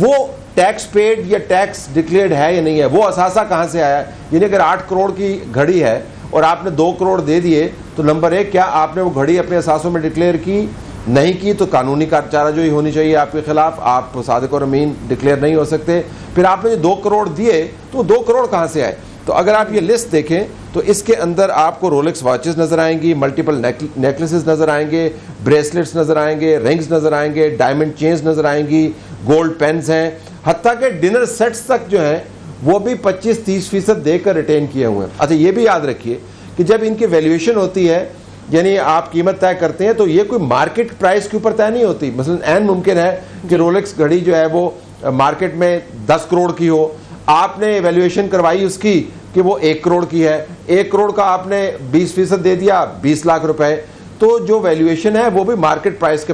وہ ٹیکس پیڈ یا ٹیکس ڈکلیئرڈ ہے یا نہیں ہے, وہ اثاثہ کہاں سے آیا. یعنی اگر 8 کروڑ کی گھڑی ہے اور آپ نے 2 کروڑ دے دیے تو نمبر 1 کیا آپ نے وہ گھڑی اپنے اثاثوں میں ڈکلیئر کی, نہیں کی تو قانونی چارہ جوئی ہونی چاہیے آپ کے خلاف, آپ صادق اور امین ڈکلیئر نہیں ہو سکتے. پھر آپ نے جو 2 کروڑ دیے تو وہ 2 کروڑ کہاں سے آئے. تو اگر آپ یہ لسٹ دیکھیں تو اس کے اندر آپ کو رولکس واچز نظر آئیں گی, ملٹیپل نیکلسز نظر آئیں گے, بریسلیٹس نظر آئیں گے, رنگز نظر آئیں گے, ڈائمنڈ چینز نظر آئیں گی, گولڈ پینز ہیں, حتیٰ کہ ڈنر سیٹس تک جو ہیں وہ بھی 25-30% دے کر ریٹین کیے ہوئے ہیں. اچھا یہ بھی یاد رکھیے کہ جب ان کی ویلیویشن ہوتی ہے یعنی آپ قیمت طے کرتے ہیں تو یہ کوئی مارکیٹ پرائس کے اوپر طے نہیں ہوتی. مثلا عین ممکن ہے کہ رولکس گھڑی جو ہے وہ مارکیٹ میں 10 کروڑ کی ہو, آپ نے ویلیویشن کروائی اس کی کہ وہ 1 کروڑ کی ہے, 1 کروڑ کا آپ نے 20% دے دیا, 20 لاکھ روپے, تو جو ویلیویشن ہے وہ بھی مارکیٹ پرائس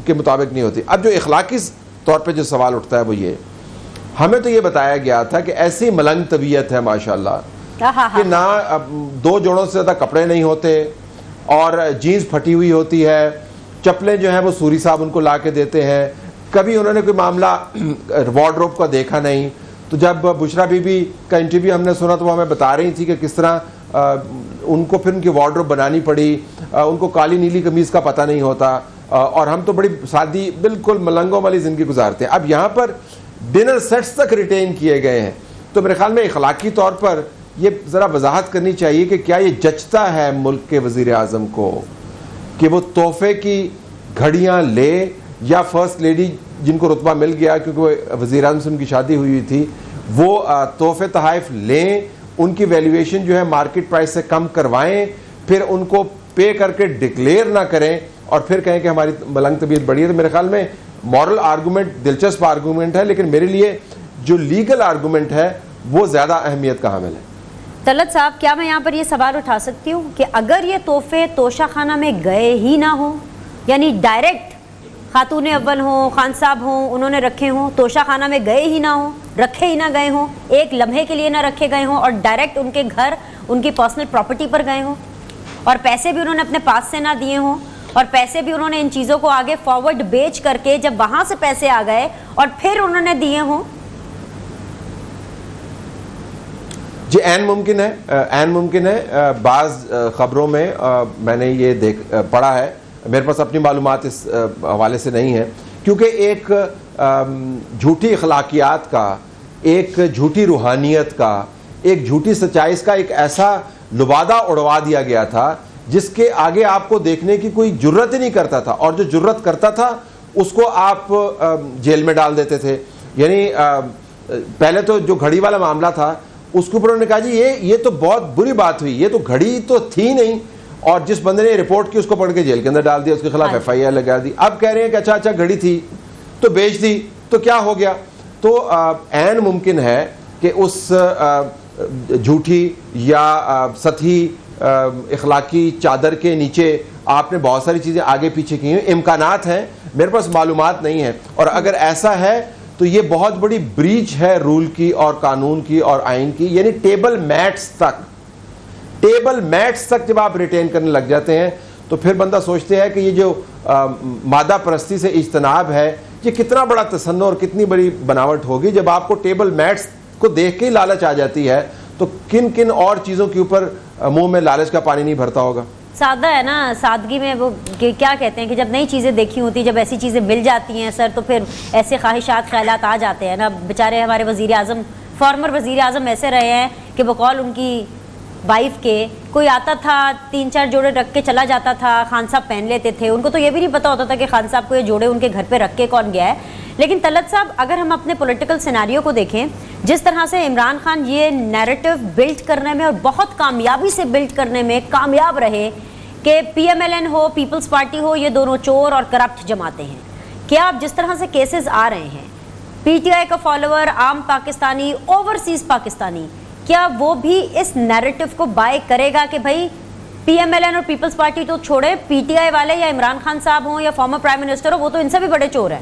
کے مطابق نہیں ہوتی. اب جو اخلاقی طور پہ جو سوال اٹھتا ہے وہ یہ, ہمیں تو یہ بتایا گیا تھا کہ ایسی ملنگ طبیعت ہے ماشاءاللہ کہ نہ 2 جوڑوں سے زیادہ کپڑے نہیں ہوتے, اور جینز پھٹی ہوئی ہوتی ہے, چپلیں جو ہیں وہ سوری صاحب ان کو لا کے دیتے ہیں, کبھی انہوں نے کوئی معاملہ وارڈروب کا دیکھا نہیں. تو جب بشرا بی بی کا انٹرویو ہم نے سنا تو وہ ہمیں بتا رہی تھی کہ کس طرح ان کو پھر ان کی وارڈروب بنانی پڑی, ان کو کالی نیلی قمیض کا پتہ نہیں ہوتا, اور ہم تو بڑی سادی بالکل ملنگوں والی زندگی گزارتے ہیں. اب یہاں پر ڈنر سیٹس تک ریٹین کیے گئے ہیں, تو میرے خیال میں اخلاقی طور پر یہ ذرا وضاحت کرنی چاہیے کہ کیا یہ جچتا ہے ملک کے وزیر اعظم کو کہ وہ تحفے کی گھڑیاں لے, یا فرسٹ لیڈی جن کو رتبہ مل گیا کیونکہ وہ وزیر اعظم سے ان کی شادی ہوئی تھی, وہ تحفے تحائف لیں, ان کی ویلیویشن جو ہے مارکیٹ پرائس سے کم کروائیں, پھر ان کو پے کر کے ڈکلیئر نہ کریں اور پھر کہیں کہ ہماری ملنگ طبیعت بڑی ہے. تو میرے خیال میں مورل آرگومنٹ دلچسپ آرگومنٹ ہے, لیکن میرے لیے جو لیگل آرگومنٹ ہے وہ زیادہ اہمیت کا حامل ہے. طلعت صاحب, کیا میں یہاں پر یہ سوال اٹھا سکتی ہوں کہ اگر یہ تحفے توشہ خانہ میں گئے ہی نہ ہوں, یعنی ڈائریکٹ خاتون اول ہوں, خان صاحب ہوں, انہوں نے رکھے ہوں, توشہ خانہ میں گئے ہی نہ ہوں, رکھے ہی نہ گئے ہوں, ایک لمحے کے لیے نہ رکھے گئے ہوں, اور ڈائریکٹ ان کے گھر ان کی پرسنل پراپرٹی پر گئے ہوں, اور پیسے بھی انہوں نے اپنے پاس سے نہ دیے ہوں, اور پیسے بھی انہوں نے ان چیزوں کو آگے فارورڈ بیچ کر کے جب وہاں سے پیسے آ گئے اور پھر انہوں نے دیے ہوں؟ جی عین ممکن ہے, عین ممکن ہے. بعض خبروں میں میں نے یہ پڑھا ہے, میرے پاس اپنی معلومات اس حوالے سے نہیں ہے, کیونکہ ایک جھوٹی اخلاقیات کا, ایک جھوٹی روحانیت کا, ایک جھوٹی سچائی کا ایک ایسا لبادہ اڑوا دیا گیا تھا جس کے آگے آپ کو دیکھنے کی کوئی جرت ہی نہیں کرتا تھا, اور جو جرت کرتا تھا اس کو آپ جیل میں ڈال دیتے تھے. یعنی پہلے تو جو گھڑی والا معاملہ تھا اس کے اوپر انہوں نے کہا جی یہ تو بہت بری بات ہوئی, یہ تو گھڑی تو تھی نہیں, اور جس بندے نے رپورٹ کی اس کو پڑھ کے جیل کے اندر ڈال دیا, اس کے خلاف ایف آئی آر لگا دی. اب کہہ رہے ہیں کہ اچھا گھڑی تھی تو بیچ دی تو کیا ہو گیا. تو عین ممکن ہے کہ اس جھوٹی یا سطحی اخلاقی چادر کے نیچے آپ نے بہت ساری چیزیں آگے پیچھے کی ہیں. امکانات ہیں, میرے پاس معلومات نہیں ہیں, اور اگر ایسا ہے تو یہ بہت بڑی بریچ ہے رول کی اور قانون کی اور آئین کی. یعنی ٹیبل میٹس تک جب آپ ریٹین کرنے لگ جاتے ہیں تو پھر بندہ سوچتے ہے کہ یہ جو مادہ پرستی سے اجتناب ہے یہ کتنا بڑا تصنع اور کتنی بڑی بناوٹ ہوگی. جب آپ کو ٹیبل میٹس کو دیکھ کے ہی لالچ آ جاتی ہے تو کن کن اور چیزوں کے اوپر منہ میں لالچ کا پانی نہیں بھرتا ہوگا. سادہ ہے نا, سادگی میں وہ کیا کہتے ہیں کہ جب نئی چیزیں دیکھی ہوتی, جب ایسی چیزیں مل جاتی ہیں سر, تو پھر ایسے خواہشات خیالات آ جاتے ہیں نا. بیچارے ہمارے وزیر اعظم, فارمر وزیر اعظم ایسے رہے ہیں کہ بقول ان کی وائف کے کوئی آتا تھا 3-4 جوڑے رکھ کے چلا جاتا تھا, خان صاحب پہن لیتے تھے, ان کو تو یہ بھی نہیں پتا ہوتا تھا کہ خان صاحب کو یہ جوڑے ان کے گھر پہ رکھ کے کون گیا ہے. لیکن طلعت صاحب, اگر ہم اپنے پولیٹیکل سیناریو کو دیکھیں, جس طرح سے عمران خان یہ نیریٹو بلڈ کرنے میں اور بہت کامیابی سے بلڈ کرنے میں کامیاب رہے کہ پی ایم ایل این ہو, پیپلز پارٹی ہو, یہ دونوں چور اور کرپٹ جماعتیں ہیں. کیا اب جس طرح سے کیسز آ رہے ہیں, پی ٹی آئی کا فالوور, عام پاکستانی, اوورسیز پاکستانی, کیا وہ بھی اس نیریٹو کو بائی کرے گا کہ بھائی پی ایم ایل این اور پیپلز پارٹی تو چھوڑے, پی ٹی آئی والے یا عمران خان صاحب ہوں یا فارمر پرائم منسٹر ہو, وہ تو ان سے بھی بڑے چور ہیں.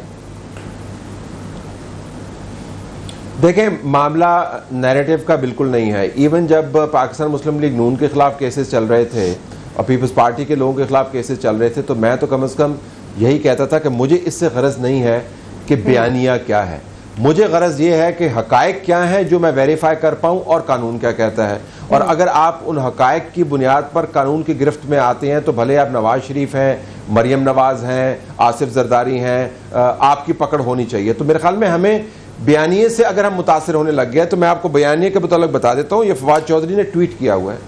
دیکھیں معاملہ نیریٹو کا بالکل نہیں ہے. ایون جب پاکستان مسلم لیگ نون کے خلاف کیسز چل رہے تھے اور پیپلز پارٹی کے لوگوں کے خلاف کیسز چل رہے تھے, تو میں تو کم از کم یہی کہتا تھا کہ مجھے اس سے غرض نہیں ہے کہ بیانیہ کیا ہے, مجھے غرض یہ ہے کہ حقائق کیا ہیں جو میں ویریفائی کر پاؤں اور قانون کیا کہتا ہے. اور اگر آپ ان حقائق کی بنیاد پر قانون کی گرفت میں آتے ہیں تو بھلے آپ نواز شریف ہیں, مریم نواز ہیں, آصف زرداری ہیں, آپ کی پکڑ ہونی چاہیے. تو میرے خیال میں ہمیں بیانیے سے اگر ہم متاثر ہونے لگ گئے, تو میں آپ کو بیانیے کے متعلق بتا دیتا ہوں. یہ فواد چودھری نے ٹویٹ کیا ہوا ہے,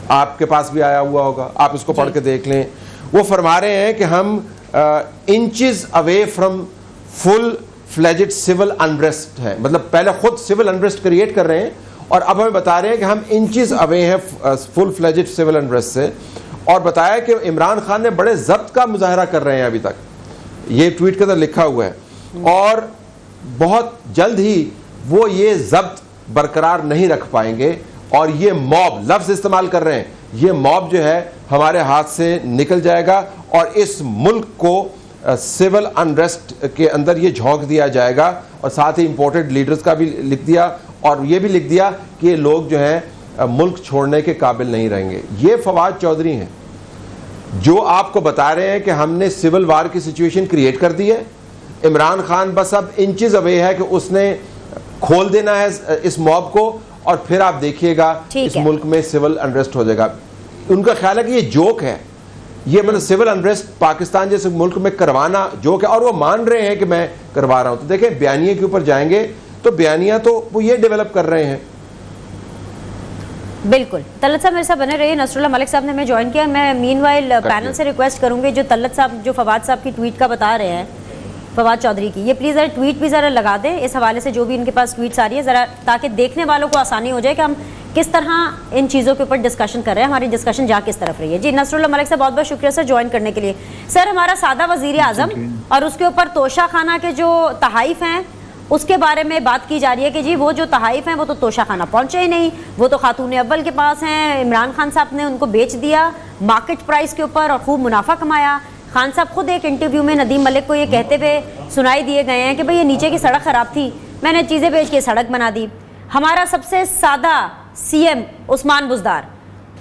آپ کے پاس بھی آیا ہوا ہوگا, آپ اس کو پڑھ کے دیکھ لیں. وہ فرما رہے ہیں کہ ہم inches away from full fledged civil unrest ہے, مطلب پہلے خود سول انریسٹ کریٹ کر رہے ہیں اور اب ہمیں بتا رہے ہیں کہ ہم انچز اوے ہیں فل فلیجڈ سول انریسٹ سے. اور بتایا کہ عمران خان نے بڑے ضبط کا مظاہرہ کر رہے ہیں ابھی تک, یہ ٹویٹ کے اندر لکھا ہوا ہے, اور بہت جلد ہی وہ یہ ضبط برقرار نہیں رکھ پائیں گے اور یہ موب لفظ استعمال کر رہے ہیں, یہ موب جو ہے ہمارے ہاتھ سے نکل جائے گا اور اس ملک کو سول انریسٹ کے اندر یہ جھونک دیا جائے گا. اور ساتھ ہی امپورٹڈ لیڈرز کا بھی لکھ دیا اور یہ بھی لکھ دیا کہ یہ لوگ جو ہیں ملک چھوڑنے کے قابل نہیں رہیں گے. یہ فواد چودھری ہیں جو آپ کو بتا رہے ہیں کہ ہم نے سول وار کی سچویشن کریٹ کر دی ہے. عمران خان بس اب انچز اوے ہے کہ اس نے کھول دینا ہے اس موب کو اور پھر آپ دیکھیے گا اس ملک میں سول انریسٹ ہو جائے گا. ان کا خیال ہے کہ یہ جوک ہے, یہ مطلب سول انریسٹ پاکستان جیسے ملک میں کروانا جوک ہے, اور وہ مان رہے ہیں کہ میں کروا رہا ہوں. تو دیکھیں بیانیے کے اوپر جائیں گے تو بیانیہ تو وہ یہ ڈیولپ کر رہے ہیں. بالکل. طلعت صاحب میرے ساتھ بنے رہیے. نصر اللہ ملک صاحب نے ہمیں جوائن کیا. میں مین وائل پینل سے ریکویسٹ کروں گی جو طلعت صاحب جو فواد صاحب کی ٹویٹ کا بتا رہے ہیں, فواد چودھری کی, یہ پلیز ذرا ٹویٹ بھی ذرا لگا دیں اس حوالے سے جو بھی ان کے پاس ٹویٹس آ رہی ہے, ذرا تاکہ دیکھنے والوں کو آسانی ہو جائے کہ ہم کس طرح ان چیزوں کے اوپر ڈسکشن کر رہے ہیں, ہماری ڈسکشن جا کس طرف رہی ہے. جی نصر اللہ ملک صاحب بہت بہت شکریہ سر جوائن کرنے کے لیے. سر ہمارا سادہ وزیر اعظم اور اس کے اوپر توشہ خانہ کے جو تحائف ہیں اس کے بارے میں بات کی جا رہی ہے کہ جی وہ جو تحائف ہیں وہ تو توشہ خانہ پہنچے ہی نہیں, وہ تو خاتون اول کے پاس ہیں, عمران خان صاحب نے ان کو بیچ دیا مارکیٹ پرائز کے اوپر اور خوب منافع کمایا. خان صاحب خود ایک انٹرویو میں ندیم ملک کو یہ کہتے ہوئے سنائی دیے گئے ہیں کہ بھئی یہ نیچے کی سڑک خراب تھی, میں نے چیزیں بیچ کے سڑک بنا دی. ہمارا سب سے سادہ سی ایم عثمان بزدار,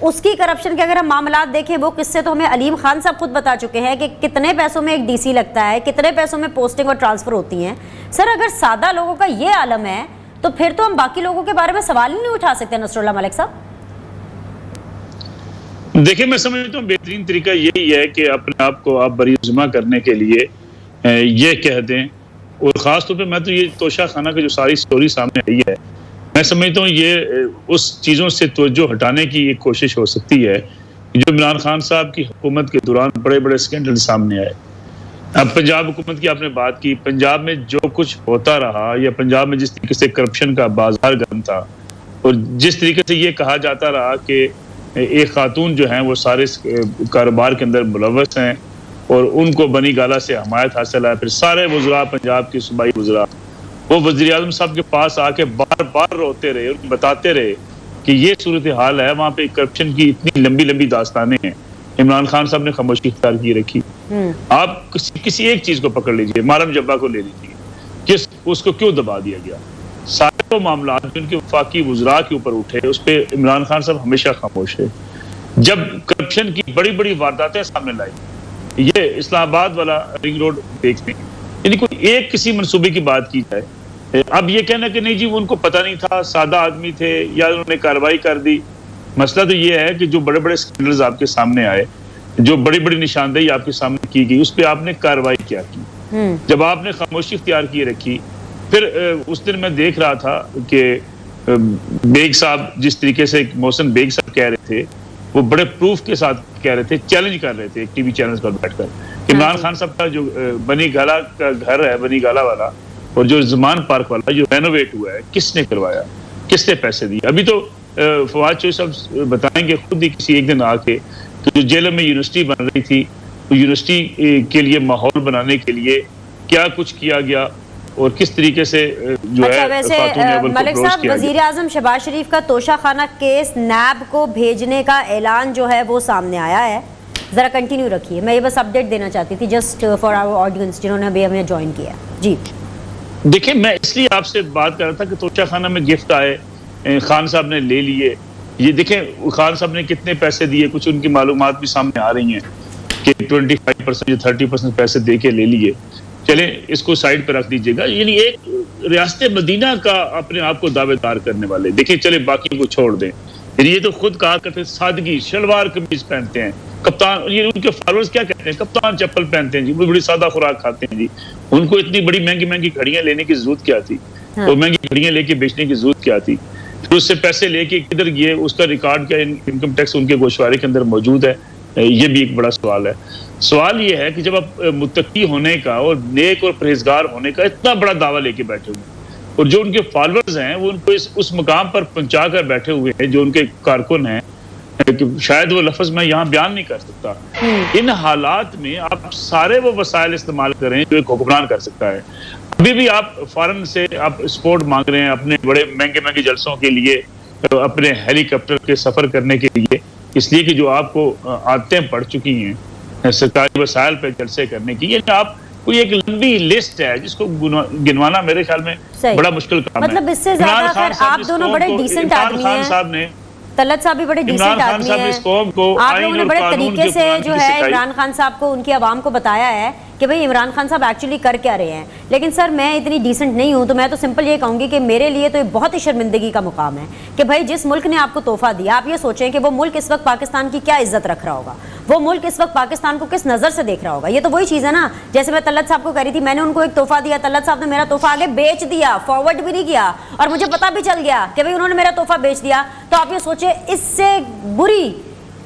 اس کی کرپشن کے اگر ہم معاملات دیکھیں وہ قصے تو ہمیں علیم خان صاحب خود بتا چکے ہیں کہ کتنے پیسوں میں ایک ڈی سی لگتا ہے, کتنے پیسوں میں پوسٹنگ اور ٹرانسفر ہوتی ہیں. سر اگر سادہ لوگوں کا یہ عالم ہے تو پھر تو ہم باقی لوگوں کے بارے میں سوال ہی نہیں اٹھا سکتے. نصر اللہ ملک صاحب دیکھیں میں سمجھتا ہوں بہترین طریقہ یہی ہے کہ اپنے آپ کو آپ بری ذمہ کرنے کے لیے یہ کہہ دیں, اور خاص طور پہ میں تو یہ توشہ خانہ کی جو ساری سٹوری سامنے آئی ہے میں سمجھتا ہوں یہ اس چیزوں سے توجہ ہٹانے کی ایک کوشش ہو سکتی ہے جو عمران خان صاحب کی حکومت کے دوران بڑے بڑے اسکینڈل سامنے آئے. اب پنجاب حکومت کی آپ نے بات کی, پنجاب میں جو کچھ ہوتا رہا یا پنجاب میں جس طریقے سے کرپشن کا بازار گرم تھا اور جس طریقے سے یہ کہا جاتا رہا کہ ایک خاتون جو ہیں وہ سارے کاروبار کے اندر ملوث ہیں اور ان کو بنی گالہ سے حمایت حاصل ہے, پھر سارے وزراء پنجاب کے صوبائی وزراء وہ وزیر اعظم صاحب کے پاس آ کے بار بار روتے رہے اور بتاتے رہے کہ یہ صورتحال ہے, وہاں پہ کرپشن کی اتنی لمبی لمبی داستانیں ہیں. عمران خان صاحب نے خاموشی اختیار کی رکھی. آپ کسی ایک چیز کو پکڑ لیجئے, مارم جبا کو لے لیجئے, اس کو کیوں دبا دیا گیا؟ سارے وہ معاملات جو ان کے وفاقی وزراء کے اوپر اٹھے اس پہ عمران خان صاحب ہمیشہ خاموش ہے. جب کرپشن کی بڑی بڑی وارداتیں سامنے لائی, یہ اسلام آباد والا رنگ روڈ دیکھ لیں, یعنی کوئی ایک کسی منصوبے کی بات کی جائے, اب یہ کہنا کہ نہیں جی وہ ان کو پتہ نہیں تھا, سادہ آدمی تھے یا انہوں نے کارروائی کر دی. مسئلہ تو یہ ہے کہ جو بڑے بڑے اسکینڈلز آپ کے سامنے آئے, جو بڑی بڑی نشاندہی آپ کے سامنے کی گئی, اس پہ آپ نے کارروائی کیا کی؟ جب آپ نے خاموشی اختیار کی رکھی, پھر اس دن میں دیکھ رہا تھا کہ بیگ صاحب جس طریقے سے محسن بیگ صاحب کہہ رہے تھے وہ بڑے پروف کے ساتھ کہہ رہے تھے, چیلنج کر رہے تھے ایک ٹی وی چینل پر بیٹھ کر عمران خان صاحب کا جو بنی گالہ کا گھر ہے, بنی گالہ والا, اور جو زمان پارک والا جو رینوویٹ ہوا ہے, کس نے کروایا, کس نے پیسے دیے؟ ابھی تو فواد چودھری صاحب بتائیں گے خود ہی کسی ایک دن آ کے کہ جو جیل میں یونیورسٹی بن رہی تھی, یونیورسٹی کے لیے ماحول بنانے کے لیے کیا کچھ کیا گیا اور کس طریقے سے جو ہے ویسے ملک صاحب وزیر اعظم شہباز شریف کا توشہ خانہ کیس نیب کو بھیجنے کا اعلان جو ہے وہ سامنے آیا ہے, ذرا کنٹینیو رکھیے. میں یہ بس اپڈیٹ دینا چاہتی تھی جسٹ فار آور آڈینس جنہوں نے ابھی ہمیں جوائن کیا. جی دیکھیں میں اس لیے آپ سے بات کر رہا تھا کہ توشہ خانہ میں گفٹ آئے, خان صاحب نے لے لیے. یہ دیکھیں خان صاحب نے کتنے پیسے دیے, کچھ ان کی معلومات بھی سامنے آ رہی ہیں کہ 25% یا 30% پیسے دے کے لے لیے. چلیں اس کو سائڈ پہ رکھ دیجئے گا. یعنی ایک ریاست مدینہ کا اپنے آپ کو دعوے دار کرنے والے, دیکھیں چلیں باقی کو چھوڑ دیں, یعنی یہ تو خود کہا کرتے سادگی, شلوار قمیض پہنتے ہیں, کپتان, یہ ان کے فالوورز کیا کہتے ہیں, کپتان چپل پہنتے ہیں جی, بڑی سادہ خوراک کھاتے ہیں جی. ان کو اتنی بڑی مہنگی مہنگی گھڑیاں لینے کی ضرورت کیا تھی, اور مہنگی گھڑیاں لے کے بیچنے کی ضرورت کیا تھی؟ پھر اس سے پیسے لے کے کدھر گئے, اس کا ریکارڈ کیا انکم ٹیکس ان کے گوشوارے کے اندر موجود ہے؟ یہ بھی ایک بڑا سوال ہے. سوال یہ ہے کہ جب آپ متقی ہونے کا اور نیک اور پرہیزگار ہونے کا اتنا بڑا دعویٰ لے کے بیٹھے ہوئے ہیں, اور جو ان کے فالوورز ہیں وہ ان کو اس مقام پر پہنچا کر بیٹھے ہوئے ہیں, جو ان کے کارکن ہیں, کہ شاید وہ لفظ میں یہاں بیان نہیں کر سکتا. ان حالات میں آپ سارے وہ وسائل استعمال کریں جو ایک حکمران کر سکتا ہے. ابھی بھی آپ فارن سے آپ سپورٹ مانگ رہے ہیں اپنے بڑے مہنگے مہنگے جلسوں کے لیے, اپنے ہیلی کاپٹر کے سفر کرنے کے لیے، اس لیے کہ جو آپ کو عادتیں پڑ چکی ہیں سرکاری وسائل پہ جلسے کرنے کی، یعنی آپ کوئی ایک لمبی لسٹ ہے جس کو گنوانا میرے خیال میں بڑا مشکل کام ہے۔ مطلب اس سے زیادہ خیر آپ دونوں بڑے ڈیسنٹ آدمی ہیں، طلعت صاحب بھی بڑے ڈیسنٹ آدمی ہیں، آپ لوگوں نے بڑے طریقے سے جو ہے عمران خان صاحب کو ان کی عوام کو بتایا ہے کہ بھئی عمران خان صاحب ایکچولی کر کیا رہے ہیں۔ لیکن سر میں اتنی ڈیسنٹ نہیں ہوں، تو میں تو سمپل یہ کہوں گی کہ میرے لیے تو یہ بہت ہی شرمندگی کا مقام ہے کہ بھائی جس ملک نے آپ کو تحفہ دیا، آپ یہ سوچیں کہ وہ ملک اس وقت پاکستان کی کیا عزت رکھ رہا ہوگا، وہ ملک اس وقت پاکستان کو کس نظر سے دیکھ رہا ہوگا۔ یہ تو وہی چیز ہے نا، جیسے میں طلعت صاحب کو کہہ رہی تھی، میں نے ان کو ایک تحفہ دیا، طلعت صاحب نے میرا تحفہ آگے بیچ دیا، فارورڈ بھی نہیں کیا، اور مجھے پتہ بھی چل گیا کہ بھئی انہوں نے میرا تحفہ بیچ دیا۔ تو آپ یہ سوچیں اس سے بری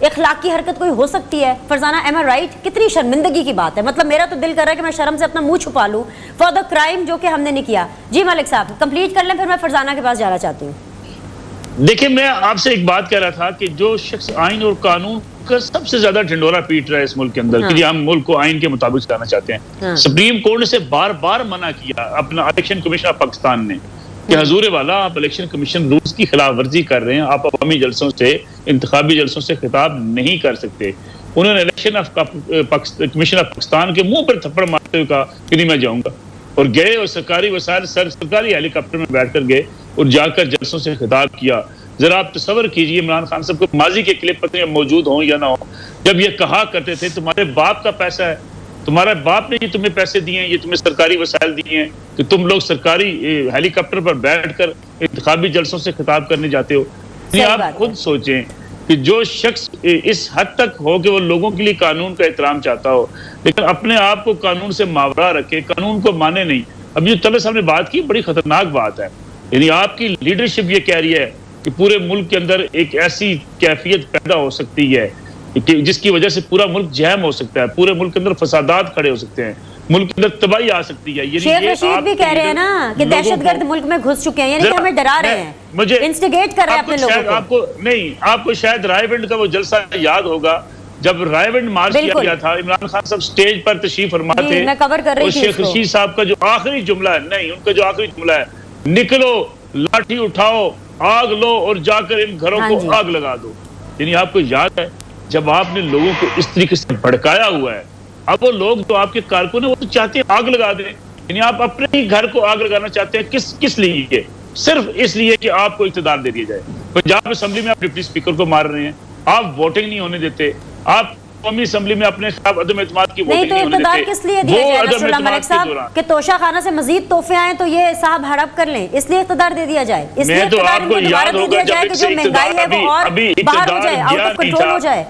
اخلاقی حرکت کوئی ہو سکتی ہے؟ Farzana M A right? کتنی شرمندگی کی بات ہے، مطلب میرا تو دل کر رہا ہے کہ میں شرم سے اپنا منہ چھپا لوں فار دا کرائم جو کہ ہم نے نہیں کیا۔ جی ملک صاحب کمپلیٹ کر لیں، پھر میں فرزانہ کے پاس جانا چاہتی ہوں۔ دیکھیں میں آپ سے ایک بات کہہ رہا تھا کہ جو شخص آئین اور قانون کا سب سے زیادہ ڈھنڈورا پیٹ رہا ہے اس ملک کے اندر کہ ہم ملک کو آئین کے مطابق چلانا چاہتے ہیں، سپریم کورٹ نے سے بار بار منع کیا اپنا الیکشن کمیشن آف پاکستان نے کہ حضور والا آپ الیکشن کمیشن رولز کی خلاف ورزی کر رہے ہیں، آپ عوامی جلسوں سے انتخابی جلسوں سے خطاب نہیں کر سکتے۔ انہوں نے الیکشن کمیشن آف پاکستان کے منہ پر تھپڑ مارتے ہوئے کہا کہ نہیں میں جاؤں گا، اور گئے اور سرکاری وسائل سرکاری ہیلی کاپٹر میں بیٹھ کر گئے اور جا کر جلسوں سے خطاب کیا۔ ذرا آپ تصور کیجئے عمران خان صاحب کو ماضی کے کلپ پتہ نہیں موجود ہوں یا نہ ہوں، جب یہ کہا کرتے تھے تمہارے باپ کا پیسہ ہے، تمہارا باپ نے یہ تمہیں پیسے دیے ہیں، یہ تمہیں سرکاری وسائل دیے ہیں کہ تم لوگ سرکاری ہیلی کاپٹر پر بیٹھ کر انتخابی جلسوں سے خطاب کرنے جاتے ہو۔ آپ خود سوچیں کہ جو شخص اس حد تک ہو کہ وہ لوگوں کے لیے قانون کا احترام چاہتا ہو لیکن اپنے آپ کو قانون سے ماورا رکھے، قانون کو مانے نہیں۔ اب جو طلعت صاحب نے بات کی بڑی خطرناک بات ہے، یعنی آپ کی لیڈرشپ یہ کہہ رہی ہے کہ پورے ملک کے اندر ایک ایسی کیفیت پیدا ہو سکتی ہے کہ جس کی وجہ سے پورا ملک جہم ہو سکتا ہے، پورے ملک کے اندر فسادات کھڑے ہو سکتے ہیں، ملک کے اندر تباہی آ سکتی ہے۔ شیخ رشید بھی کہہ رہے ہیں نا کہ دہشت گرد ملک میں گھس چکے ہیں، یعنی کہ ہمیں ڈرا رہے ہیں، مجھے انسٹیگیٹ کر رہے ہیں اپنے لوگوں کو۔ آپ کو شاید رائے ونڈ کا وہ جلسہ یاد ہوگا جب رائے ونڈ مارچ کیا گیا تھا، عمران خان صاحب سٹیج پر تشریف فرما تھے اور شیخ رشید صاحب کا جو آخری جملہ ہے، نہیں ان کا جو آخری جملہ ہے، نکلو لاٹھی اٹھاؤ آگ لو اور جا کر ان گھروں کو آگ لگا دو۔ یعنی آپ کو یاد ہے جب آپ نے لوگوں کو اس طریقے سے بھڑکایا ہوا ہے، اب وہ لوگ جو آپ کے کارکن ہیں وہ تو چاہتے ہیں آگ لگا دیں، یعنی آپ اپنے ہی گھر کو آگ لگانا چاہتے ہیں۔ کس لیے؟ صرف اس لیے کہ آپ کو اقتدار دے دیا جائے۔ پنجاب اسمبلی میں آپ ڈپٹی اسپیکر کو مار رہے ہیں، آپ ووٹنگ نہیں ہونے دیتے، آپ قومی اسمبلی میں اپنے خلاف عدم اعتماد کی ووٹنگ نہیں ہونے دیتے۔ نہیں تو اقتدار کس لیے دیا جائے نصر اللہ ملک صاحب کہ توشہ خانہ سے مزید تحفے آئیں تو یہ صاحب ہڑپ کر لیں، اس لیے اقتدار دے دیا جائے، اس لیے اقتدار ان کو دوبارہ دے دیا جائے کہ جو مہنگائی ہے وہ اور باہر ہو جائے، آؤٹ آف کنٹرول ہو جائے۔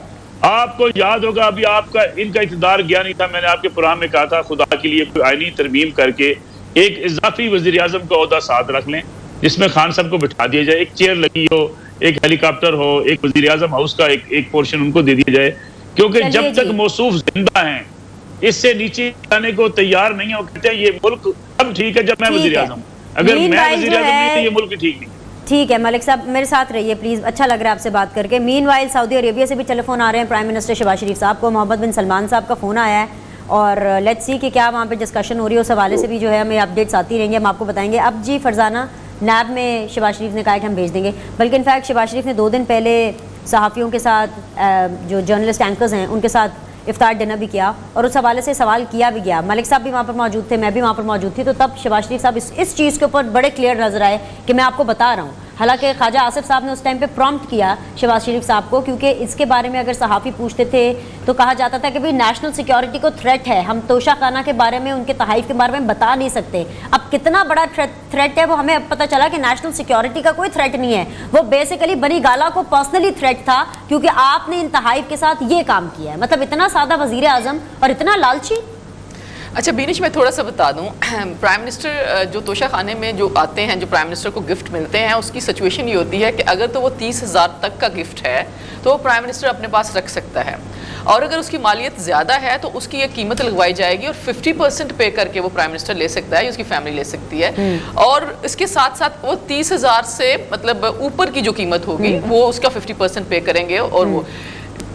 آپ کو یاد ہوگا ابھی آپ کا ان کا اقتدار گیا نہیں تھا، میں نے آپ کے پروگرام میں کہا تھا خدا کے لیے کوئی آئینی ترمیم کر کے ایک اضافی وزیر اعظم کا عہدہ ساتھ رکھ لیں جس میں خان صاحب کو بٹھا دیا جائے، ایک چیئر لگی ہو، ایک ہیلی کاپٹر ہو، ایک وزیر اعظم ہاؤس کا ایک پورشن ان کو دے دیا جائے، کیونکہ جب تک موصوف زندہ ہیں اس سے نیچے جانے کو تیار نہیں ہو، کہتے ہیں یہ ملک اب ٹھیک ہے جب میں وزیر اعظم، اگر میں وزیر اعظم نہیں تو یہ ملک ٹھیک نہیں۔ ٹھیک ہے ملک صاحب میرے ساتھ رہیے پلیز، اچھا لگ رہا ہے آپ سے بات کر کے۔ مین وائل سعودی عربیہ سے بھی ٹیلی فون آ رہے ہیں، پرائم منسٹر شہباز شریف صاحب کو محمد بن سلمان صاحب کا فون آیا ہے اور لیٹس سی کہ کیا وہاں پہ ڈسکشن ہو رہی ہے، اس حوالے سے بھی جو ہے ہمیں اپڈیٹس آتی رہیں گے، ہم آپ کو بتائیں گے۔ اب جی فرزانہ نیب میں شہباز شریف نے کہا کہ ہم بھیج دیں گے، بلکہ انفیکٹ شہباز شریف نے 2 دن پہلے صحافیوں کے ساتھ جو جرنلسٹ اینکرز ہیں ان کے ساتھ افطار ڈنر بھی کیا اور اس حوالے سے سوال کیا بھی گیا، ملک صاحب بھی وہاں پر موجود تھے، میں بھی وہاں پر موجود تھی، تو تب شہباز شریف صاحب اس چیز کے اوپر بڑے کلیئر نظر آئے کہ میں آپ کو بتا رہا ہوں۔ حالانکہ خواجہ آصف صاحب نے اس ٹائم پہ پرومپٹ کیا شہباز شریف صاحب کو، کیونکہ اس کے بارے میں اگر صحافی پوچھتے تھے تو کہا جاتا تھا کہ بھئی نیشنل سیکیورٹی کو تھریٹ ہے، ہم توشہ خانہ کے بارے میں ان کے تحائف کے بارے میں بتا نہیں سکتے۔ اب کتنا بڑا تھریٹ ہے وہ ہمیں اب پتہ چلا کہ نیشنل سیکیورٹی کا کوئی تھریٹ نہیں ہے، وہ بیسیکلی بنی گالا کو پرسنلی تھریٹ تھا کیونکہ آپ نے ان تحائف کے ساتھ یہ کام کیا ہے۔ مطلب اتنا سادہ وزیر اعظم اور اتنا لالچی۔ اچھا بینش میں تھوڑا سا بتا دوں، پرائم منسٹر جو توشہ خانے میں جو آتے ہیں جو پرائم منسٹر کو گفٹ ملتے ہیں اس کی سچویشن یہ ہوتی ہے کہ اگر تو وہ 30,000 تک کا گفٹ ہے تو وہ پرائم منسٹر اپنے پاس رکھ سکتا ہے، اور اگر اس کی مالیت زیادہ ہے تو اس کی ایک قیمت لگوائی جائے گی اور 50% پے کر کے وہ پرائم منسٹر لے سکتا ہے یا اس کی فیملی لے سکتی ہے، اور اس کے ساتھ ساتھ وہ 30,000 سے مطلب اوپر کی جو قیمت ہوگی وہ اس کا 50% پے کریں گے، اور وہ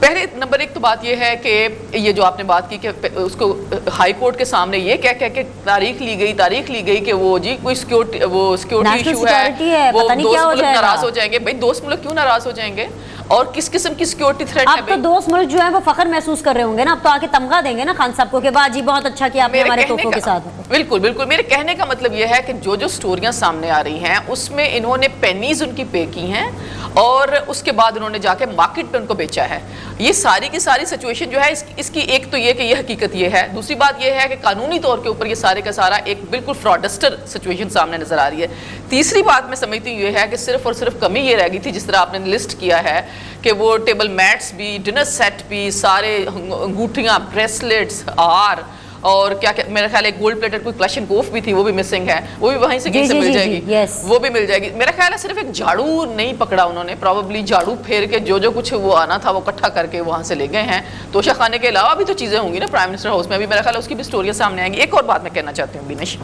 پہلے نمبر ایک تو بات یہ ہے کہ یہ جو آپ نے بات کی کہ اس کو ہائی کورٹ کے سامنے یہ کہہ کے تاریخ لی گئی کہ وہ جی کوئی سیکیورٹی ایشو ہے، وہ دوست ملک ناراض ہو جائیں گے. بھائی دوست ملک کیوں ناراض ہو جائیں گے؟ اور کس قسم کی سیکیورٹی تھریٹ ہے؟ اب تو دوست ملک جو ہیں وہ فخر محسوس کر رہے ہوں گے نا، اب تو آکے تمغہ دیں گے نا خان صاحب کو کہ واہ جی بہت اچھا کیا آپ نے ہمارے تحفوں کے ساتھ. بالکل بالکل. میرے کہنے کا مطلب یہ ہے کہ جو سٹوریاں سامنے آ رہی ہیں اس میں انہوں نے پینیز ان کی پے کی ہیں اور اس کے بعد انہوں نے جا کے مارکیٹ پہ ان کو بیچا ہے. یہ ساری کی ساری سچویشن جو ہے اس کی ایک تو یہ کہ یہ حقیقت یہ ہے، دوسری بات یہ ہے کہ قانونی طور کے اوپر یہ سارے کا سارا ایک بالکل فراڈسٹر سچویشن سامنے نظر آ رہی ہے. تیسری بات میں سمجھتی ہوں یہ ہے کہ صرف اور صرف کمی یہ رہ گئی تھی، جس طرح آپ نے لسٹ کیا ہے کہ وہ ٹیبل میٹس بھی، ڈنر سیٹ بھی، سارے انگوٹھیاں، بریسلیٹس، ہار اور کیا میرا خیال ہے گولڈ پلیٹڈ کوئی کلش اینڈ کوف بھی تھی، وہ بھی مسنگ ہے، وہ بھی وہیں سے کہیں سے مل جائے گی، وہ بھی مل جائے گی. میرا خیال ہے صرف ایک جھاڑو نہیں پکڑا انہوں نے، پروبیبلی جھاڑو پھیر کے جو کچھ وہ آنا تھا وہ اکٹھا کر کے وہاں سے لے گئے ہیں. توشہ خانے کے علاوہ بھی تو چیزیں ہوں گی نا پرائم منسٹر ہاؤس میں بھی، میرا خیال ہے اس کی بھی سٹوریاں سامنے آئیں گی. ایک اور بات میں کہنا چاہتی ہوں بینش،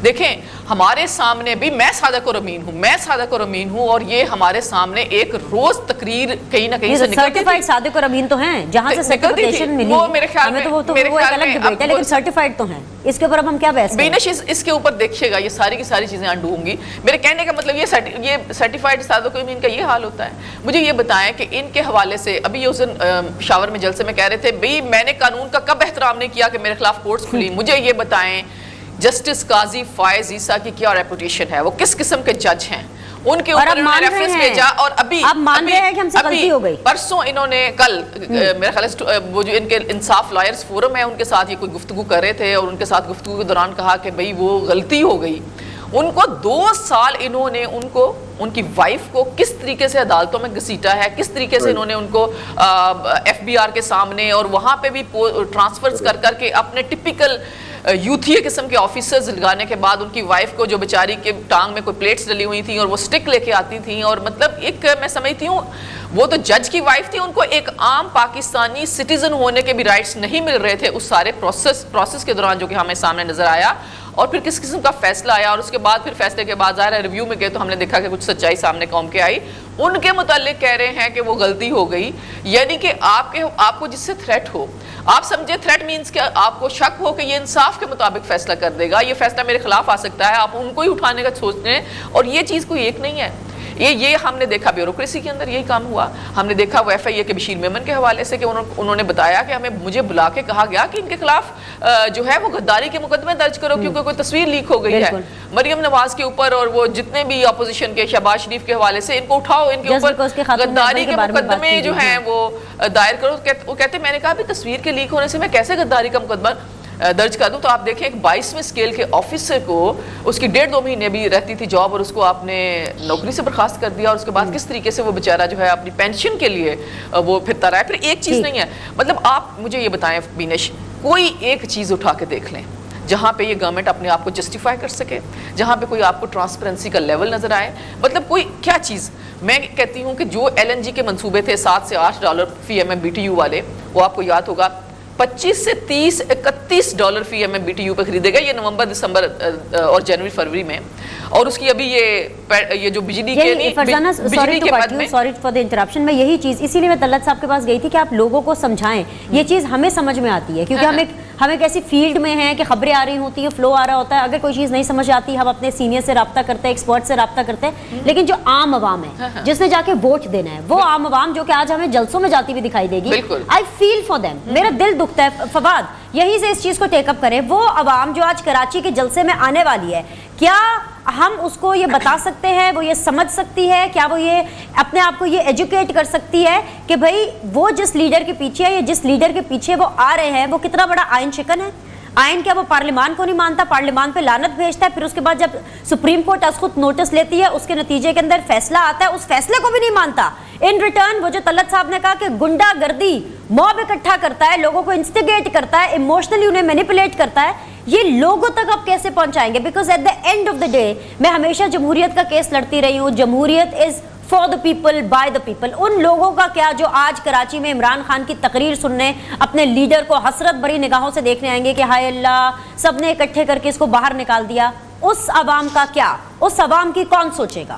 دیکھیں ہمارے سامنے بھی میں صادق اور امین ہوں اور یہ ہمارے سامنے ایک روز تقریر کہیں نہ کہیں سے نکلتی تھی. صادق اور امین تو ہیں، جہاں سے سرٹیفکیشن ملی وہ میرے خیال میں تو وہ ایک الگ ڈیبیٹ ہے، لیکن سرٹیفائڈ تو ہیں. اس کے اوپر اب ہم کیا بحث کریں؟ بینش اس کے اوپر دیکھیے گا یہ ساری کی ساری چیزیں انڈو ہوں گی. میرے کہنے کا مطلب یہ سرٹیفائڈ صادق و امین کا یہ حال ہوتا ہے. مجھے یہ بتائیں کہ ان کے حوالے سے ابھی یہ اس دن پشاور میں جلسے میں کہہ رہے تھے بھئی میں نے قانون کا کب احترام نہیں کیا کہ میرے خلاف کورٹس کھلی. مجھے یہ بتائیں جسٹس قاضی فائز عیسیٰ کی کیا ریپوٹیشن ہے، وہ کس قسم کے جج ہیں، ان کے اوپر انہوں نے ریفرنس بھیجا اور ابھی پرسوں انہوں نے کل میرا خیال ہے وہ جو ان کے انصاف لائرز فورم ہے ان کے ساتھ یہ کوئی گفتگو کر رہے تھے اور ان کے ساتھ گفتگو کے دوران کہا کہ بھئی وہ غلطی ہو گئی. ان کو 2 سال انہوں نے ان کی وائف کو کس طریقے سے عدالتوں میں گھسیٹا ہے، کس طریقے سے انہوں نے ان کو ایف بی آر کے سامنے اور وہاں پہ بھی ٹرانسفرز کر کے اپنے ٹپیکل یوتھیے قسم کے آفیسرز لگانے کے بعد ان کی وائف کو جو بیچاری کے ٹانگ میں کوئی پلیٹس ڈلی ہوئی تھیں اور وہ سٹک لے کے آتی تھیں اور مطلب ایک میں سمجھتی ہوں وہ تو جج کی وائف تھی، ان کو ایک عام پاکستانی سٹیزن ہونے کے بھی رائٹس نہیں مل رہے تھے اس سارے پروسیس کے دوران جو کہ ہمیں سامنے نظر آیا. اور پھر کس قسم کا فیصلہ آیا اور اس کے بعد پھر فیصلے کے بعد ظاہر ہے ریویو میں گئے تو ہم نے دیکھا کہ کچھ سچائی سامنے قوم کے آئی. ان کے متعلق کہہ رہے ہیں کہ وہ غلطی ہو گئی، یعنی کہ آپ کو جس سے تھریٹ ہو، آپ سمجھے تھریٹ مینز کہ آپ کو شک ہو کہ یہ انصاف کے مطابق فیصلہ کر دے گا، یہ فیصلہ میرے خلاف آ سکتا ہے، آپ ان کو ہی اٹھانے کا سوچتے ہیں. اور یہ چیز کوئی ایک نہیں ہے، یہ ہم نے دیکھا بیوروکریسی کے اندر یہی کام ہوا. ہم نے دیکھا وہ ایف آئی اے کے بشیر میمن کے حوالے سے کہ انہوں نے بتایا کہ مجھے بلا کے کہا گیا کہ ان کے خلاف جو ہے وہ غداری کے مقدمے درج کرو کیونکہ کوئی تصویر لیک ہو گئی ہے مریم نواز کے اوپر اور وہ جتنے بھی اپوزیشن کے شہباز شریف کے حوالے سے، ان کو اٹھاؤ، ان کے اوپر غداری کے مقدمے جو ہیں وہ دائر کرو. وہ کہتے میں نے کہا بھی تصویر کے لیک ہونے سے میں کیسے غداری کا مقدمہ درج کر دوں. تو آپ دیکھیں ایک 22ویں اسکیل کے آفیسر کو اس کی 1.5-2 مہینے بھی رہتی تھی جاب اور اس کو آپ نے نوکری سے برخاست کر دیا اور اس کے بعد کس طریقے سے وہ بیچارہ جو ہے اپنی پینشن کے لیے وہ پھرتا رہا ہے. پھر ایک چیز نہیں ہے، مطلب آپ مجھے یہ بتائیں بینش، کوئی ایک چیز اٹھا کے دیکھ لیں جہاں پہ یہ گورنمنٹ اپنے آپ کو جسٹیفائی کر سکے، جہاں پہ کوئی آپ کو ٹرانسپیرنسی کا لیول نظر آئے. مطلب کوئی کیا چیز، میں کہتی ہوں کہ جو ایل این جی کے منصوبے تھے $7 سے $8 فی M M B T U والے، وہ آپ کو یاد ہوگا 25 سے 30 $31 فی M M B T U پہ خریدے گئے، یہ نومبر دسمبر اور جنوری فروری میں. اور اس کی ابھی یہ جو بجلی کے بعد میں سوری فار دی انٹرپشن، میں یہی چیز اسی لیے میں طلعت صاحب کے پاس گئی تھی کہ آپ لوگوں کو سمجھائیں. یہ چیز ہمیں سمجھ میں آتی ہے کیونکہ ہم ایک ایسی فیلڈ میں ہیں کہ خبریں آ رہی ہوتی ہیں، فلو آ رہا ہوتا ہے، اگر کوئی چیز نہیں سمجھ آتی ہم اپنے سینئر سے رابطہ کرتے ہیں، ایکسپرٹ سے رابطہ کرتے ہیں. لیکن جو عام عوام ہے جس نے جا کے ووٹ دینا ہے، وہ عام عوام جو کہ آج ہمیں جلسوں میں جاتی ہوئی دکھائی دے گی، آئی فیل فار دیم، میرا دل دکھتا ہے. فواد یہیں سے اس چیز کو ٹیک اپ کریں، وہ عوام جو آج کراچی کے جلسے میں آنے والی ہے، کیا ہم اس کو یہ بتا سکتے ہیں، وہ یہ سمجھ سکتی ہے، کیا وہ یہ اپنے آپ کو یہ ایجوکیٹ کر سکتی ہے کہ بھئی وہ جس لیڈر کے پیچھے ہے یا جس لیڈر کے پیچھے وہ آ رہے ہیں وہ کتنا بڑا آئین شکن ہے؟ آئین کیا وہ پارلیمان کو نہیں مانتا، پارلیمان پہ لعنت بھیجتا ہے، پھر اس کے بعد جب سپریم کورٹ از خود نوٹس لیتی ہے اس کے نتیجے کے اندر فیصلہ آتا ہے، اس فیصلے کو بھی نہیں مانتا. ان ریٹرن وہ جو طلعت صاحب نے کہا کہ گنڈا گردی موب اکٹھا کرتا ہے، لوگوں کو انسٹیگیٹ کرتا ہے، ایموشنلی انہیں مینیپولیٹ کرتا ہے، یہ لوگوں تک آپ کیسے پہنچائیں گے؟ Because at the end of the day میں ہمیشہ جمہوریت کا کیس لڑتی رہی ہوں، جمہوریت is for the people by the people. ان لوگوں کا کیا جو آج کراچی میں عمران خان کی تقریر سننے اپنے لیڈر کو حسرت بھری نگاہوں سے دیکھنے آئیں گے کہ ہائے اللہ سب نے اکٹھے کر کے اس کو باہر نکال دیا، اس عوام کا کیا؟ اس عوام کی کون سوچے گا؟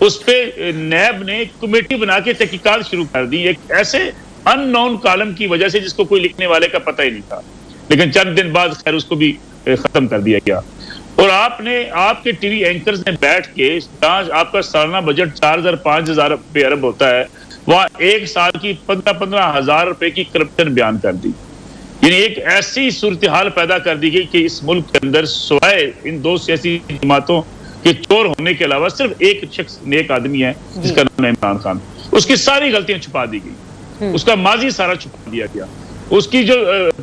اس پہ نیب نے کمیٹی بنا کے تحقیقات شروع کر دی ایک ایسے ان نون کالم کی وجہ سے جس کو کوئی لکھنے والے کا پتہ ہی نہیں تھا، لیکن چند دن بعد خیر اس کو بھی ختم کر دیا گیا. اور آپ کے ٹی وی اینکرز نے بیٹھ کے جہاں آپ کا سالانہ بجٹ 4,000-5,000 ارب ہوتا ہے، وہاں ایک سال کی 15,000 روپے کی کرپشن بیان کر دی. یعنی ایک ایسی صورتحال پیدا کر دی گئی کہ اس ملک کے اندر سوائے ان دو سیاسی جماعتوں کے چور ہونے کے علاوہ صرف ایک شخص نیک آدمی ہے جس کا نام ہے عمران خان. اس کی ساری غلطیاں چھپا دی گئی، اس کا ماضی سارا چھپا دیا گیا، اس کی جو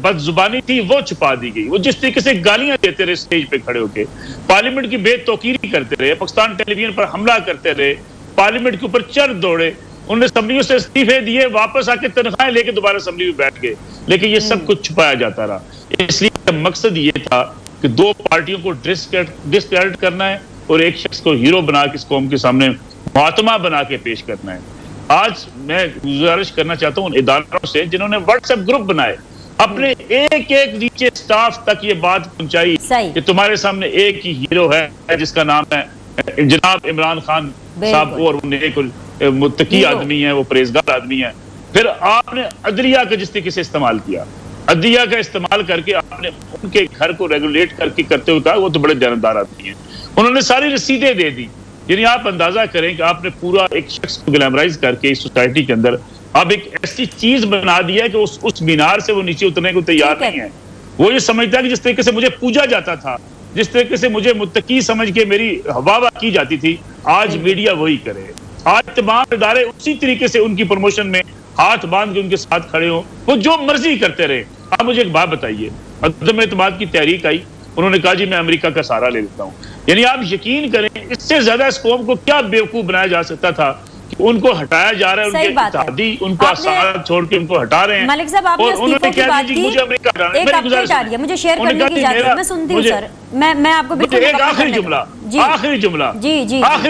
بد زبانی تھی وہ چھپا دی گئی. وہ جس طریقے سے گالیاں دیتے رہے سٹیج پہ کھڑے ہو کے، پارلیمنٹ کی بے توقیری کرتے رہے، پاکستان ٹیلی ویژن پر حملہ کرتے رہے، پارلیمنٹ کے اوپر چر دوڑے، انہوں نے اسمبلیوں سے استعفے دیے، واپس آ کے تنخواہیں لے کے دوبارہ اسمبلی میں بیٹھ گئے، لیکن یہ سب کچھ چھپایا جاتا رہا. اس لیے مقصد یہ تھا کہ دو پارٹیوں کو ڈسکریڈٹ کرنا ہے اور ایک شخص کو ہیرو بنا کے اس قوم کے سامنے محتمہ بنا کے پیش کرنا ہے. آج میں گزارش کرنا چاہتا ہوں ان اداروں سے جنہوں نے واٹس ایپ گروپ بنائے، اپنے ایک نیچے سٹاف تک یہ بات پہنچائی کہ تمہارے سامنے ایک ہی ہیرو ہے جس کا نام ہے جناب عمران خان صاحب، اور ایک متقی آدمی ہے، وہ پرہیزگار آدمی ہے. پھر آپ نے عدلیہ کا جس طریقے سے استعمال کیا، عدلیہ کا استعمال کر کے آپ نے ان کے گھر کو ریگولیٹ کر کے کرتے ہوئے کہا وہ تو بڑے دیانتدار آدمی ہیں. انہوں نے ساری رسیدیں دے دی. یعنی آپ اندازہ کریں کہ آپ نے پورا ایک شخص کو گلیمرائز کر کے اس سوسائٹی کے اندر اب ایک ایسی چیز بنا دی ہے کہ اس مینار سے وہ نیچے اترنے کو تیار نہیں ہے. وہ یہ سمجھتا ہے کہ جس طریقے سے مجھے پوجا جاتا تھا، جس طریقے سے مجھے متقی سمجھ کے میری واہ کی جاتی تھی، آج میڈیا وہی کرے. آج تمام ادارے اسی طریقے سے ان کی پروموشن میں ہاتھ باندھ کے ان کے ساتھ کھڑے ہوں، وہ جو مرضی کرتے رہے. آپ مجھے ایک بات بتائیے، عدم اعتماد کی تحریک آئی، انہوں نے کہا جی میں امریکہ کا سہارا لے لیتا ہوں. یعنی آپ یقین کریں اس سے زیادہ اس قوم کو کیا بیوقوف بنایا جا سکتا تھا کہ ان کو ہٹایا جا رہا ہے، ان کے اتحادی ان کا ساتھ چھوڑ کے ان کو ہٹا رہے ہیں. ملک صاحب آپ نے استعفوں کی بات کی، ایک اپڈیٹ آ رہی ہے مجھے شیئر کرنے کی اجازت ہے، میں سنتی ہوں سر. میں آپ کو بالکل ایک آخری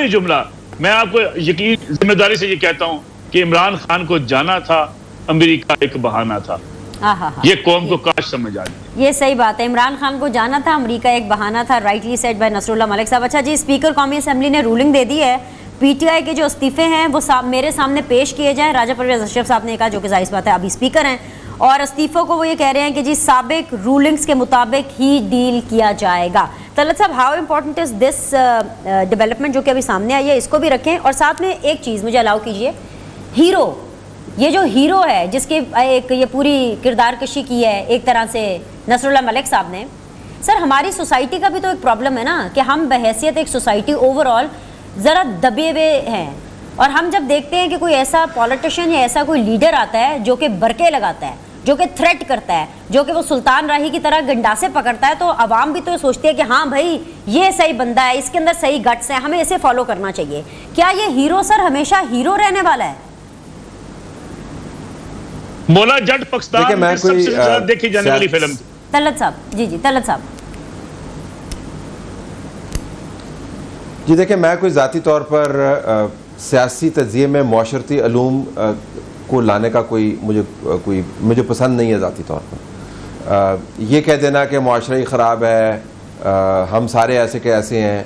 جملہ میں آپ کو یقین ذمہ داری سے یہ کہتا ہوں کہ عمران خان کو جانا تھا امریکہ ایک بہانہ تھا. یہ قوم کو کاش سمجھ آ جائے. یہ صحیح بات ہے، عمران خان کو جانا تھا امریکہ ایک بہانہ تھا. رائٹلی سیڈ بائی نصر اللہ ملک صاحب. اچھا جی، اسپیکر قومی اسمبلی نے رولنگ دے دی ہے پی ٹی آئی کے جو استعفے ہیں وہ میرے سامنے پیش کیے جائیں. راجہ پرویز اشرف صاحب نے کہا، جو کہ ظاہر بات ہے ابھی اسپیکر ہیں، اور استعفوں کو وہ یہ کہہ رہے ہیں کہ جی سابق رولنگز کے مطابق ہی ڈیل کیا جائے گا. طلعت صاحب، how important is this development جو کہ ابھی سامنے آئی ہے، اس کو بھی رکھیں. اور ساتھ میں ایک چیز مجھے الاؤ کیجیے، ہیرو، یہ جو ہیرو ہے جس کی ایک یہ پوری کردار کشی کی ہے ایک طرح سے نصر اللہ ملک صاحب نے، سر ہماری سوسائٹی کا بھی تو ایک پرابلم ہے نا کہ ہم بحیثیت ایک سوسائٹی اوور آل ذرا دبے ہوئے ہیں. اور ہم جب دیکھتے ہیں کہ کوئی ایسا پولیٹیشین یا ایسا کوئی لیڈر آتا ہے جو کہ برقے لگاتا ہے، جو کہ تھریٹ کرتا ہے، جو کہ وہ سلطان راہی کی طرح گنڈاسے پکڑتا ہے، تو عوام بھی تو سوچتی ہے کہ ہاں بھائی یہ صحیح بندہ ہے، اس کے اندر صحیح گٹس ہیں، ہمیں اسے فالو کرنا چاہیے. کیا یہ ہیرو سر ہمیشہ ہیرو رہنے والا ہے؟ مولا جٹ پاکستان میں سب سے زیادہ دیکھی جانے والی فلم. طلعت صاحب جی طلعت صاحب جی دیکھیں، میں کوئی ذاتی طور پر سیاسی تجزیے میں معاشرتی علوم کو لانے کا مجھے پسند نہیں ہے ذاتی طور پر. یہ کہہ دینا کہ معاشرہ ہی خراب ہے، ہم سارے ایسے کے ایسے ہیں.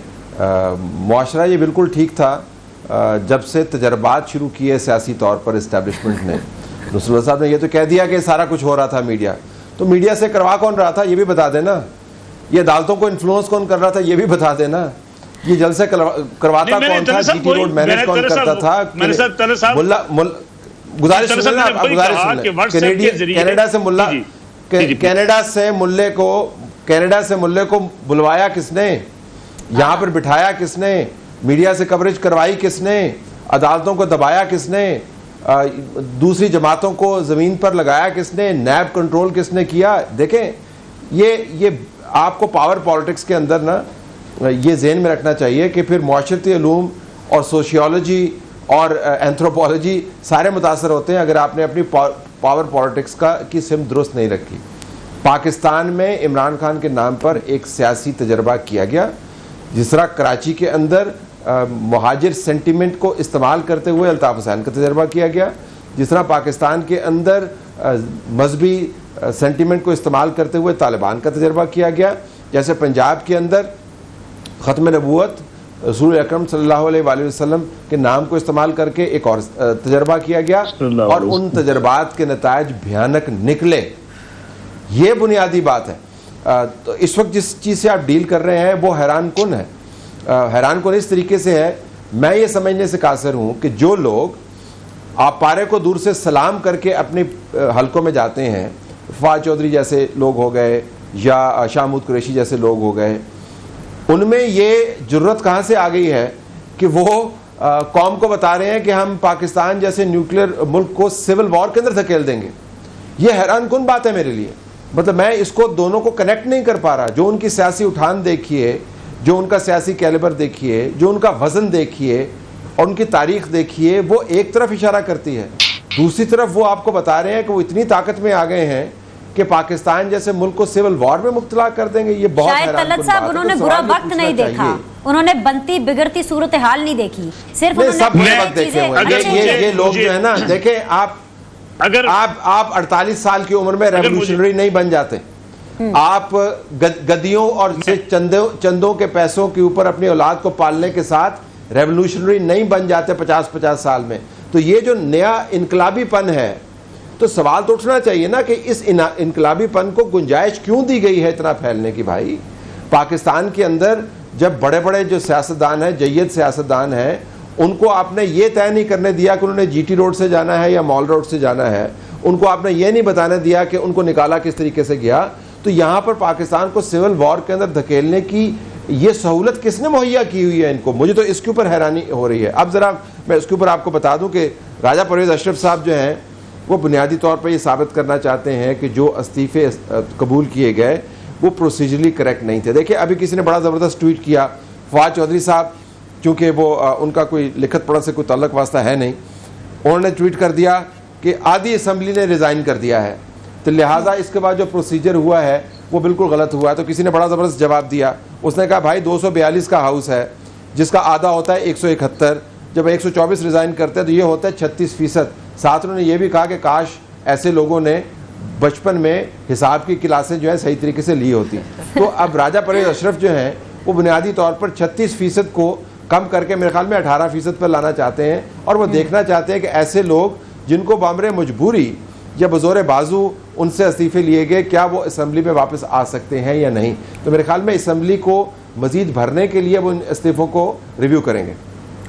معاشرہ یہ بالکل ٹھیک تھا جب سے تجربات شروع کیے سیاسی طور پر اسٹیبلشمنٹ نے. نصر اللہ صاحب نے یہ تو کہہ دیا کہ سارا کچھ ہو رہا تھا میڈیا، تو میڈیا سے کروا کون رہا تھا یہ بھی بتا دینا. یہ عدالتوں کو انفلوئنس کون کر رہا تھا یہ بھی بتا دینا. یہ جلسے کرواتا کون تھا، جی ٹی روڈ مینج کون کرتا تھا. گزارش کینیڈا سے ملے کو بلوایا کس نے، یہاں پر بٹھایا کس نے، میڈیا سے کوریج کروائی کس نے، عدالتوں کو دبایا کس نے، دوسری جماعتوں کو زمین پر لگایا کس نے، نیب کنٹرول کس نے کیا. دیکھیں یہ آپ کو پاور پالیٹکس کے اندر نا یہ ذہن میں رکھنا چاہیے کہ پھر معاشرتی علوم اور سوشیولوجی اور اینتھروپولوجی سارے متاثر ہوتے ہیں اگر آپ نے اپنی پاور پالیٹکس کی سمت درست نہیں رکھی. پاکستان میں عمران خان کے نام پر ایک سیاسی تجربہ کیا گیا، جس طرح کراچی کے اندر مہاجر سینٹیمنٹ کو استعمال کرتے ہوئے الطاف حسین کا تجربہ کیا گیا، جس طرح پاکستان کے اندر مذہبی سینٹیمنٹ کو استعمال کرتے ہوئے طالبان کا تجربہ کیا گیا، جیسے پنجاب کے اندر ختم نبوت رسول اکرم صلی اللہ علیہ وآلہ وسلم کے نام کو استعمال کر کے ایک اور تجربہ کیا گیا اور ان تجربات کے نتائج بھیانک نکلے. یہ بنیادی بات ہے. تو اس وقت جس چیز سے آپ ڈیل کر رہے ہیں وہ حیران کن ہے. حیران کن اس طریقے سے ہے, میں یہ سمجھنے سے قاصر ہوں کہ جو لوگ آپ پارے کو دور سے سلام کر کے اپنے حلقوں میں جاتے ہیں, فواد چودھری جیسے لوگ ہو گئے یا شاہ محمود قریشی جیسے لوگ ہو گئے, ان میں یہ جرت کہاں سے آ گئی ہے کہ وہ قوم کو بتا رہے ہیں کہ ہم پاکستان جیسے نیوکلیر ملک کو سول وار کے اندر دھکیل دیں گے. یہ حیران کن بات ہے میرے لیے. مطلب میں اس کو دونوں کو کنیکٹ نہیں کر پا رہا. جو ان کی سیاسی اٹھان دیکھیے, جو ان کا سیاسی کیلیبر دیکھیے, جو ان کا وزن دیکھیے اور ان کی تاریخ دیکھیے, وہ ایک طرف اشارہ کرتی ہے. دوسری طرف وہ آپ کو بتا رہے ہیں کہ وہ اتنی طاقت میں آ گئے ہیں کہ پاکستان جیسے ملک کو سول وار میں مبتلا کر دیں گے. یہ بہت شاید طلعت صاحب انہوں نے برا وقت نہیں دیکھا, انہوں نے بنتی بگڑتی صورتحال نہیں دیکھی, صرف سب برے وقت دیکھے ہوئے. یہ لوگ جو ہے نا, دیکھیں آپ 48 سال کی عمر میں ریولوشنری نہیں بن جاتے. آپ گدیوں اور چندوں کے پیسوں کے اوپر اپنی اولاد کو پالنے کے ساتھ ریولوشنری نہیں بن جاتے 50 سال میں. تو یہ جو نیا انقلابی پن ہے, تو سوال تو اٹھنا چاہیے نا کہ اس انقلابی پن کو گنجائش کیوں دی گئی ہے اتنا پھیلنے کی. بھائی پاکستان کے اندر جب بڑے بڑے جو سیاستدان ہیں, جید سیاستدان ہیں, ان کو آپ نے یہ طے نہیں کرنے دیا کہ انہوں نے جی ٹی روڈ سے جانا ہے یا مال روڈ سے جانا ہے, ان کو آپ نے یہ نہیں بتانے دیا کہ ان کو نکالا کس طریقے سے گیا. تو یہاں پر پاکستان کو سول وار کے اندر دھکیلنے کی یہ سہولت کس نے مہیا کی ہوئی ہے ان کو؟ مجھے تو اس کے اوپر حیرانی ہو رہی ہے. اب ذرا میں اس کے اوپر آپ کو بتا دوں کہ راجہ پرویز اشرف صاحب جو ہیں وہ بنیادی طور پر یہ ثابت کرنا چاہتے ہیں کہ جو استعفے قبول کیے گئے وہ پروسیجرلی کریکٹ نہیں تھے. دیکھیں ابھی کسی نے بڑا زبردست ٹویٹ کیا, فواد چودھری صاحب, چونکہ وہ ان کا کوئی لکھت پڑھت سے کوئی تعلق واسطہ ہے نہیں, انہوں نے ٹویٹ کر دیا کہ آدھی اسمبلی نے ریزائن کر دیا ہے, تو لہٰذا اس کے بعد جو پروسیجر ہوا ہے وہ بالکل غلط ہوا ہے. تو کسی نے بڑا زبردست جواب دیا, اس نے کہا بھائی 242 کا ہاؤس ہے جس کا آدھا ہوتا ہے 171, جب 124 ریزائن کرتے ہیں تو یہ ہوتا ہے 36%. ساتھ انہوں نے یہ بھی کہا کہ کاش ایسے لوگوں نے بچپن میں حساب کی کلاسیں جو ہیں صحیح طریقے سے لی ہوتی. تو اب راجہ پرویز اشرف جو ہیں وہ بنیادی طور پر 36% کو کم کر کے میرے خیال میں 18% پر لانا چاہتے ہیں, اور وہ دیکھنا چاہتے ہیں کہ ایسے لوگ جن کو بامر مجبوری یا بزور بازو ان سے استعفے لیے گئے, کیا وہ اسمبلی میں واپس آ سکتے ہیں یا نہیں. تو میرے خیال میں اسمبلی کو مزید بھرنے کے لیے وہ ان استعفوں کو ریویو کریں گے.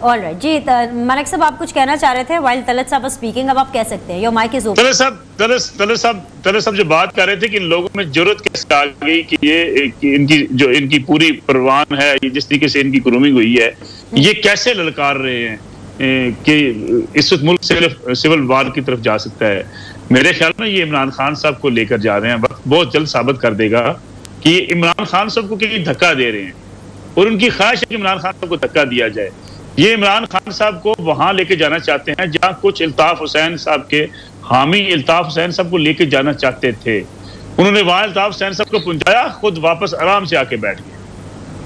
آل رائٹ جی, ملک صاحب آپ کچھ کہنا چاہ رہے تھے وائل طلعت صاحب اسپیکنگ, اب آپ کہہ سکتے ہیں. Your mic is open. Talat صاحب جو بات کر رہے تھے کہ ان لوگوں میں جرت کیسے آ گئی کہ یہ ان کی پوری پروان ہے, یہ جس طریقے سے ان کی گرومنگ ہوئی ہے, یہ کیسے للکار رہے ہیں کہ اس وقت ملک سول وار کی طرف جا سکتا ہے. میرے خیال میں یہ عمران خان صاحب کو لے کر جا رہے ہیں. وقت بہت جلد ثابت کر دے گا کہ یہ عمران خان صاحب کو کہیں دھکا دے رہے ہیں, اور ان کی خواہش ہے کہ عمران خان صاحب کو دھکا دیا جائے. یہ عمران خان صاحب کو وہاں لے کے جانا چاہتے ہیں جہاں کچھ الطاف حسین صاحب کے حامی الطاف حسین صاحب کو لے کے جانا چاہتے تھے. انہوں نے وہاں الطاف حسین صاحب کو پہنچایا, خود واپس آرام سے آ کے بیٹھ گئے.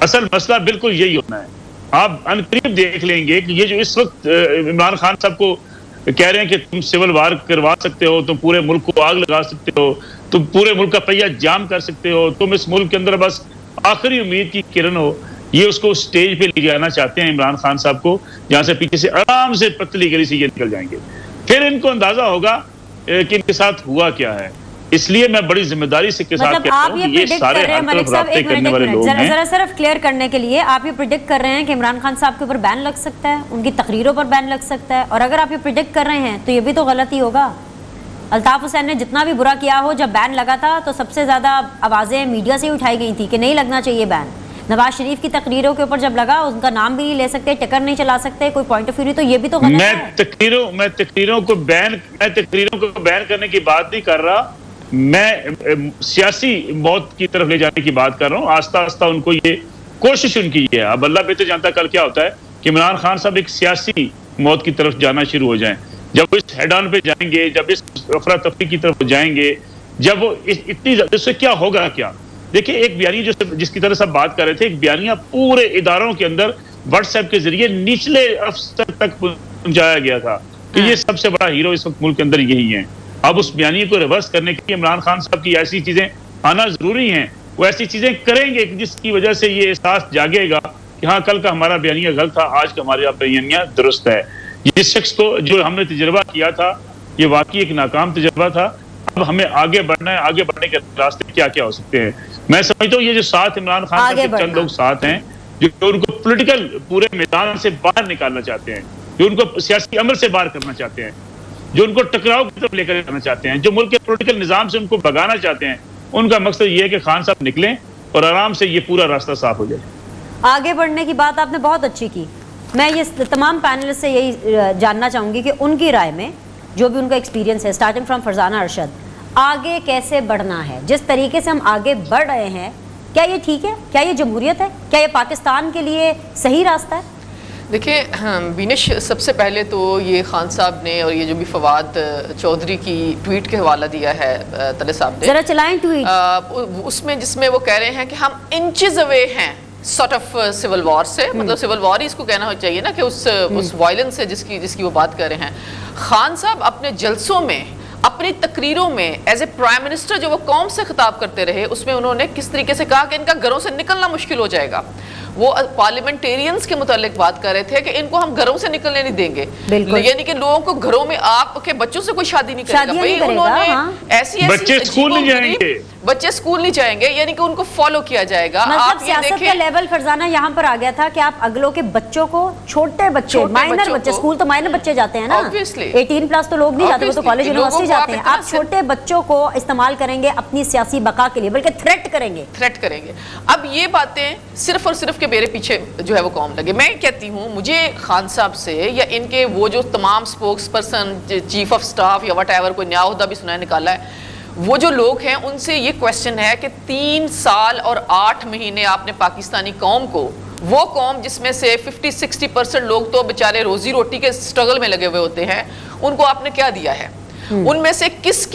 اصل مسئلہ بالکل یہی ہونا ہے. آپ عنقریب دیکھ لیں گے کہ یہ جو اس وقت عمران خان صاحب کو کہہ رہے ہیں کہ تم سول وار کروا سکتے ہو, تم پورے ملک کو آگ لگا سکتے ہو, تم پورے ملک کا پہیہ جام کر سکتے ہو, تم اس ملک کے اندر بس آخری امید کی کرن ہو, یہ اس کو سٹیج پہ لے جانا چاہتے ہیں عمران خان صاحب کو, جہاں سے پیچھے سے آرام سے پتلی گلی سے یہ نکل جائیں گے. پھر ان کو اندازہ ہوگا کہ ان کے ساتھ ہوا کیا ہے. اس لیے میں بڑی ذمہ داری سے کے ساتھ کہتا ہوں کہ یہ سارے ہر طرف رابطے کرنے والے لوگ ہیں. ذرا صرف کلیئر کرنے کے لیے, آپ یہ پریڈکٹ کر رہے ہیں کہ عمران خان صاحب کے اوپر بین لگ سکتا ہے, ان کی تقریروں پر بین لگ سکتا ہے, اور اگر آپ یہ پریڈکٹ کر رہے ہیں تو یہ بھی تو غلط ہی ہوگا. الطاف حسین نے جتنا بھی برا کیا ہو, جب بین لگا تھا تو سب سے زیادہ آوازیں میڈیا سے ہی اٹھائی گئی تھی کہ نہیں لگنا چاہیے بین. نواز شریف کی تقریروں کے اوپر جب لگا, ان کا نام بھی نہیں لے سکتے, ٹکر نہیں چلا سکتے, کوئی پوائنٹ آف ویو, تو یہ بھی تو غلط ہے. میں تقریروں کو بین کرنے کی بات نہیں کر رہا, میں سیاسی موت کی طرف لے جانے کی بات کر رہا ہوں. آہستہ آہستہ ان کو یہ کوشش ان کی ہے. اب اللہ بہتر جانتا کل کیا ہوتا ہے کہ عمران خان صاحب ایک سیاسی موت کی طرف جانا شروع ہو جائیں. جب وہ اس ہیڈ آن پہ جائیں گے, جب اس افراتفری کی طرف جائیں گے, جب وہ اتنی اس سے کیا ہوگا کیا. دیکھیں ایک بیانیہ جس کی طرح سے بات کر رہے تھے, ایک بیانیہ پورے اداروں کے اندر واٹس ایپ کے ذریعے نچلے افسر تک پہنچایا گیا تھا کہ یہ سب سے بڑا ہیرو اس وقت ملک کے اندر یہی ہیں. اب اس بیانیے کو ریورس کرنے کے لیے عمران خان صاحب کی ایسی چیزیں آنا ضروری ہیں, وہ ایسی چیزیں کریں گے جس کی وجہ سے یہ احساس جاگے گا کہ ہاں کل کا ہمارا بیانیہ غلط تھا، آج کا ہمارا بیانیہ درست ہے. جس شخص کو جو ہم نے تجربہ کیا تھا یہ واقعی ایک ناکام تجربہ تھا. اب ہمیں آگے بڑھنا ہے. آگے بڑھنے کے راستے کیا کیا ہو سکتے ہیں؟ میں سمجھتا ہوں یہ جو ساتھ عمران خان کے چند لوگ ساتھ ہیں جو ان کو پولیٹیکل پورے میدان سے باہر نکالنا چاہتے ہیں، جو ان کو سیاسی عمل سے باہر کرنا چاہتے ہیں، جو ان کو ٹکراؤ کی طرف لے کر جانا چاہتے ہیں، جو ملک کے پولیٹیکل نظام سے ان کو بھگانا چاہتے ہیں، ان کا مقصد یہ ہے کہ خان صاحب نکلیں اور آرام سے یہ پورا راستہ صاف ہو جائے. آگے بڑھنے کی بات آپ نے بہت اچھی کی. میں یہ تمام پینلسٹ سے یہی جاننا چاہوں گی کہ ان کی رائے میں جو بھی ان کا ایکسپیرینس ہے اسٹارٹنگ فرام فرزانہ ارشد، آگے کیسے بڑھنا ہے؟ جس طریقے سے ہم آگے بڑھ رہے ہیں کیا یہ ٹھیک ہے؟ کیا یہ جمہوریت ہے؟ کیا یہ پاکستان کے لیے صحیح راستہ ہے؟ دیکھیں بینش، سب سے پہلے تو یہ خان صاحب نے اور یہ جو بھی فواد چودھری کی ٹویٹ کے حوالہ دیا ہے طلعت صاحب نے، ذرا چلائیں ٹویٹ. اس میں جس میں وہ کہہ رہے ہیں کہ ہم انچز اوے ہیں سارٹ آف سول وار سے، مطلب سول وار ہی اس کو کہنا چاہیے نا، کہ اس وائلنس سے جس کی وہ بات کر رہے ہیں. خان صاحب اپنے جلسوں میں، اپنی تقریروں میں ایز اے پرائم منسٹر جو وہ قوم سے خطاب کرتے رہے، اس میں انہوں نے کس طریقے سے کہا کہ ان کا گھروں سے نکلنا مشکل ہو جائے گا. وہ پارلیمنٹیرینز کے متعلق بات کر رہے تھے کہ ان کو ہم گھروں سے نکلنے نہیں دیں گے، یعنی کہ لوگوں کو گھروں میں آپ کے بچوں سے کوئی شادی نہیں کرے گا. بھائی انہوں نے ایسی بچے اسکول نہیں جائیں گے، بچے اسکول نہیں جائیں گے، یعنی کہ ان کو فالو کیا جائے گا. مطلب سیاست کا لیول فرزانہ یہاں پر آ گیا تھا کہ آپ اگلوں کے بچوں کو، چھوٹے بچے، مائنر بچے، اسکول تو مائنر بچے جاتے ہیں نا، 18 پلس تو لوگ نہیں جاتے، وہ تو کالج یونیورسٹی جاتے ہیں. آپ چھوٹے بچوں کو استعمال کریں گے اپنی سیاسی بقا کے لیے، بلکہ تھریٹ کریں گے. اب یہ باتیں صرف اور صرف کے میرے پیچھے جو ہے وہ قوم لگے. میں کہتی ہوں مجھے خان صاحب سے یا ان کے وہ جو تمام spokes person, chief of staff یا وٹ ایور، کوئی نیا عہدہ بھی سنا نکالا ہے، وہ جو لوگ ہیں ان سے یہ کویسچن ہے کہ 3 سال اور 8 مہینے آپ نے پاکستانی قوم کو، وہ قوم جس میں سے 50-60% لوگ تو بیچارے روزی روٹی کے سٹرگل میں لگے ہوئے ہوتے ہیں، ان کو آپ نے کیا دیا ہے؟ ان میں سے کس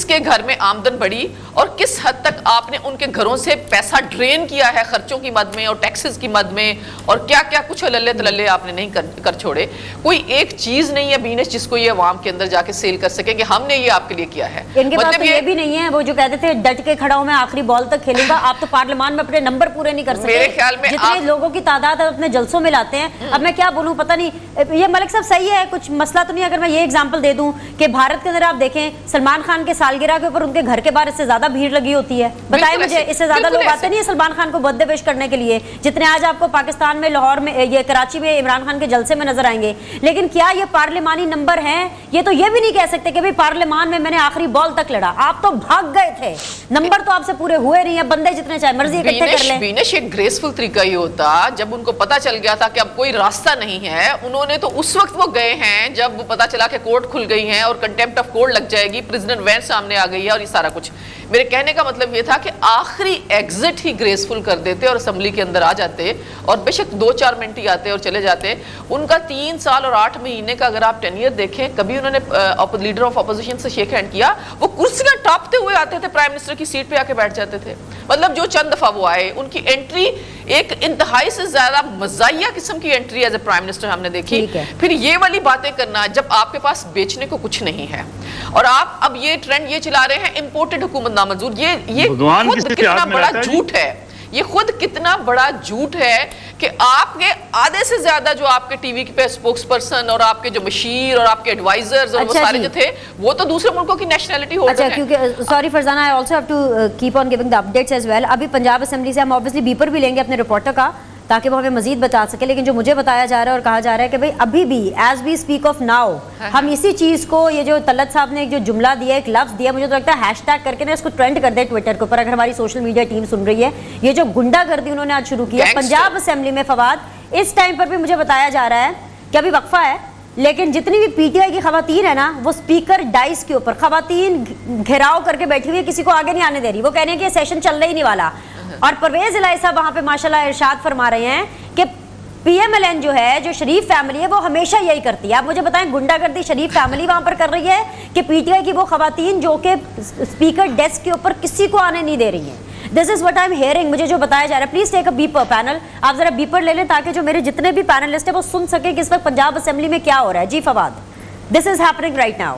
کے گھر میں آمدن بڑھی اور کس حد تک آپ نے ان کے گھروں سے پیسہ ڈرین کیا ہے خرچوں کی مد میں اور ٹیکسز کی مد میں، اور کیا کیا کچھ للے تللے آپ نے نہیں کر چھوڑے. کوئی ایک چیز نہیں ہے بینش جس کو یہ عوام کے اندر جا کے سیل کر سکے کہ ہم نے یہ آپ کے لیے کیا ہے. ان کے پاس تو یہ بھی نہیں ہے، وہ جو کہتے تھے ڈٹ کے کھڑا ہوں میں آخری بال تک کھیلوں گا. آپ تو پارلیمان میں اپنے نمبر پورے نہیں کر سکتے. میرے خیال میں جتنے لوگوں کی تعداد اپنے جلسوں میں لاتے ہیں. اب میں کیا بولوں پتہ نہیں. یہ ملک صاحب صحیح ہے، کچھ مسئلہ تو نہیں. اگر میں یہ ایگزامپل دے دوں کہ بھارت کے اندر آپ دیکھیں سلمان خان کے سالگرہ کے اوپر ان کے گھر کے باہر اس سے زیادہ بھیڑ لگی ہوتی ہے. بتائیں مجھے، اس سے زیادہ لوگ آتے نہیں ہیں سلمان خان کو برتھ ڈے وش کرنے کے لیے جتنے آج آپ کو پاکستان میں، لاہور میں، یہ کراچی میں عمران خان کے جلسے میں نظر آئیں گے. لیکن کیا یہ پارلیمانی نمبر ہیں؟ یہ تو یہ بھی نہیں کہہ سکتے کہ بھئی پارلیمان میں نے آخری بال تک لڑا. آپ تو بھاگ گئے تھے، نمبر تو آپ سے پورے ہوئے نہیں ہیں. بندے جتنے چاہے مرضی اکٹھے کر لیں. بینش ایک گریسفل طریقہ یہ ہوتا جب ان کو پتا چل گیا تھا کہ اب کوئی راستہ نہیں ہے. انہوں نے تو اس وقت وہ گئے ہیں جب پتا چلا کہ کورٹ کھل گئی ہیں اور کنٹیمپٹ آف کورٹ لگ جائے گی، پریزیڈنٹ وین سامنے آ گئی ہے اور یہ سارا کچھ. میرے کہنے کا مطلب یہ تھا کہ آخری ایگزٹ ہی گریسفل کر دیتے اور اسمبلی کے اندر آ جاتے، اور بے شک 2-4 منٹ ہی آتے اور چلے جاتے. ان کا 3 سال اور 8 مہینے کا اگر آپ ٹینیئر دیکھیں، کبھی انہوں نے لیڈر آف اپوزیشن سے شیک ہینڈ کیا، وہ کرسیاں ٹاپتے ہوئے آتے تھے، پرائم منسٹر کی سیٹ پہ آ کے بیٹھ جاتے تھے. مطلب جو چند دفعہ وہ آئے، ان کی انٹری ایک انتہائی سے زیادہ مزاحیہ قسم کی entry as a prime minister ہم نے دیکھی. پھر یہ والی باتیں کرنا جب آپ کے پاس بیچنے کو کچھ نہیں ہے، اور آپ اب یہ ٹرینڈ یہ چلا رہے ہیں امپورٹڈ حکومت نامنظور. یہ خود کتنا بڑا جھوٹ ہے، یہ خود کتنا بڑا جھوٹ ہے کہ آپ کے آدھے سے زیادہ جو آپ کے ٹی وی پہ سپوکس پرسن اور آپ کے جو مشیر اور آپ کے ایڈوائزرز اور وہ سارے جو تھے، وہ تو دوسرے ملکوں کی نیشنلٹی ہولڈر ہیں. کیونکہ sorry Farzana, I also have to keep on giving the updates as well. ابھی پنجاب اسمبلی سے ہم آبویسلی بیپر بھی لیں گے اپنے رپورٹر کا تاکہ وہ ہمیں مزید بتا سکے. لیکن جو مجھے بتایا جا رہا ہے اور کہا جا رہا ہے کہ بھئی ابھی بھی as we speak of now ہم اسی چیز کو، یہ جو طلعت صاحب نے ایک جو جملہ دیا، ایک لفظ دیا، مجھے تو لگتا ہے ہیش ٹیگ کر کے نا اس کو ٹرینڈ کر دے ٹویٹر کے اوپر اگر ہماری سوشل میڈیا ٹیم سن رہی ہے. یہ جو گنڈا گردی انہوں نے آج شروع کیا پنجاب اسمبلی میں فواد، اس ٹائم پر بھی مجھے بتایا جا رہا ہے کہ ابھی وقفہ ہے لیکن جتنی بھی پی ٹی آئی کی خواتین ہیں نا، وہ اسپیکر ڈائس کے اوپر خواتین گھیراؤ کر کے بیٹھی ہوئی ہے، کسی کو آگے نہیں آنے دے رہی. وہ کہہ رہے ہیں کہ یہ سیشن چلنے ہی نہیں والا. اور پرویز الہی صاحب وہاں پہ ماشاءاللہ ارشاد فرما رہے ہیں کہ پی ایم ایل این جو ہے، جو شریف فیملی ہے، وہ ہمیشہ یہی کرتی ہے. آپ مجھے بتائیں گنڈا گردی شریف فیملی وہاں پر کر رہی ہے کہ پی ٹی آئی کی وہ خواتین جو کہ اسپیکر ڈیسک کے اوپر کسی کو آنے نہیں دے رہی ہیں. This is what I am hearing. مجھے جو بتایا جا رہا ہے، please take a paper panel. آپ ذرا بیپر لے لیں تاکہ جو میرے جتنے بھی پینلسٹ ہیں وہ سن سکیں کہ اس وقت پنجاب اسمبلی میں کیا ہو رہا ہے. جی فواد، دس از ہیپننگ رائٹ ناؤ.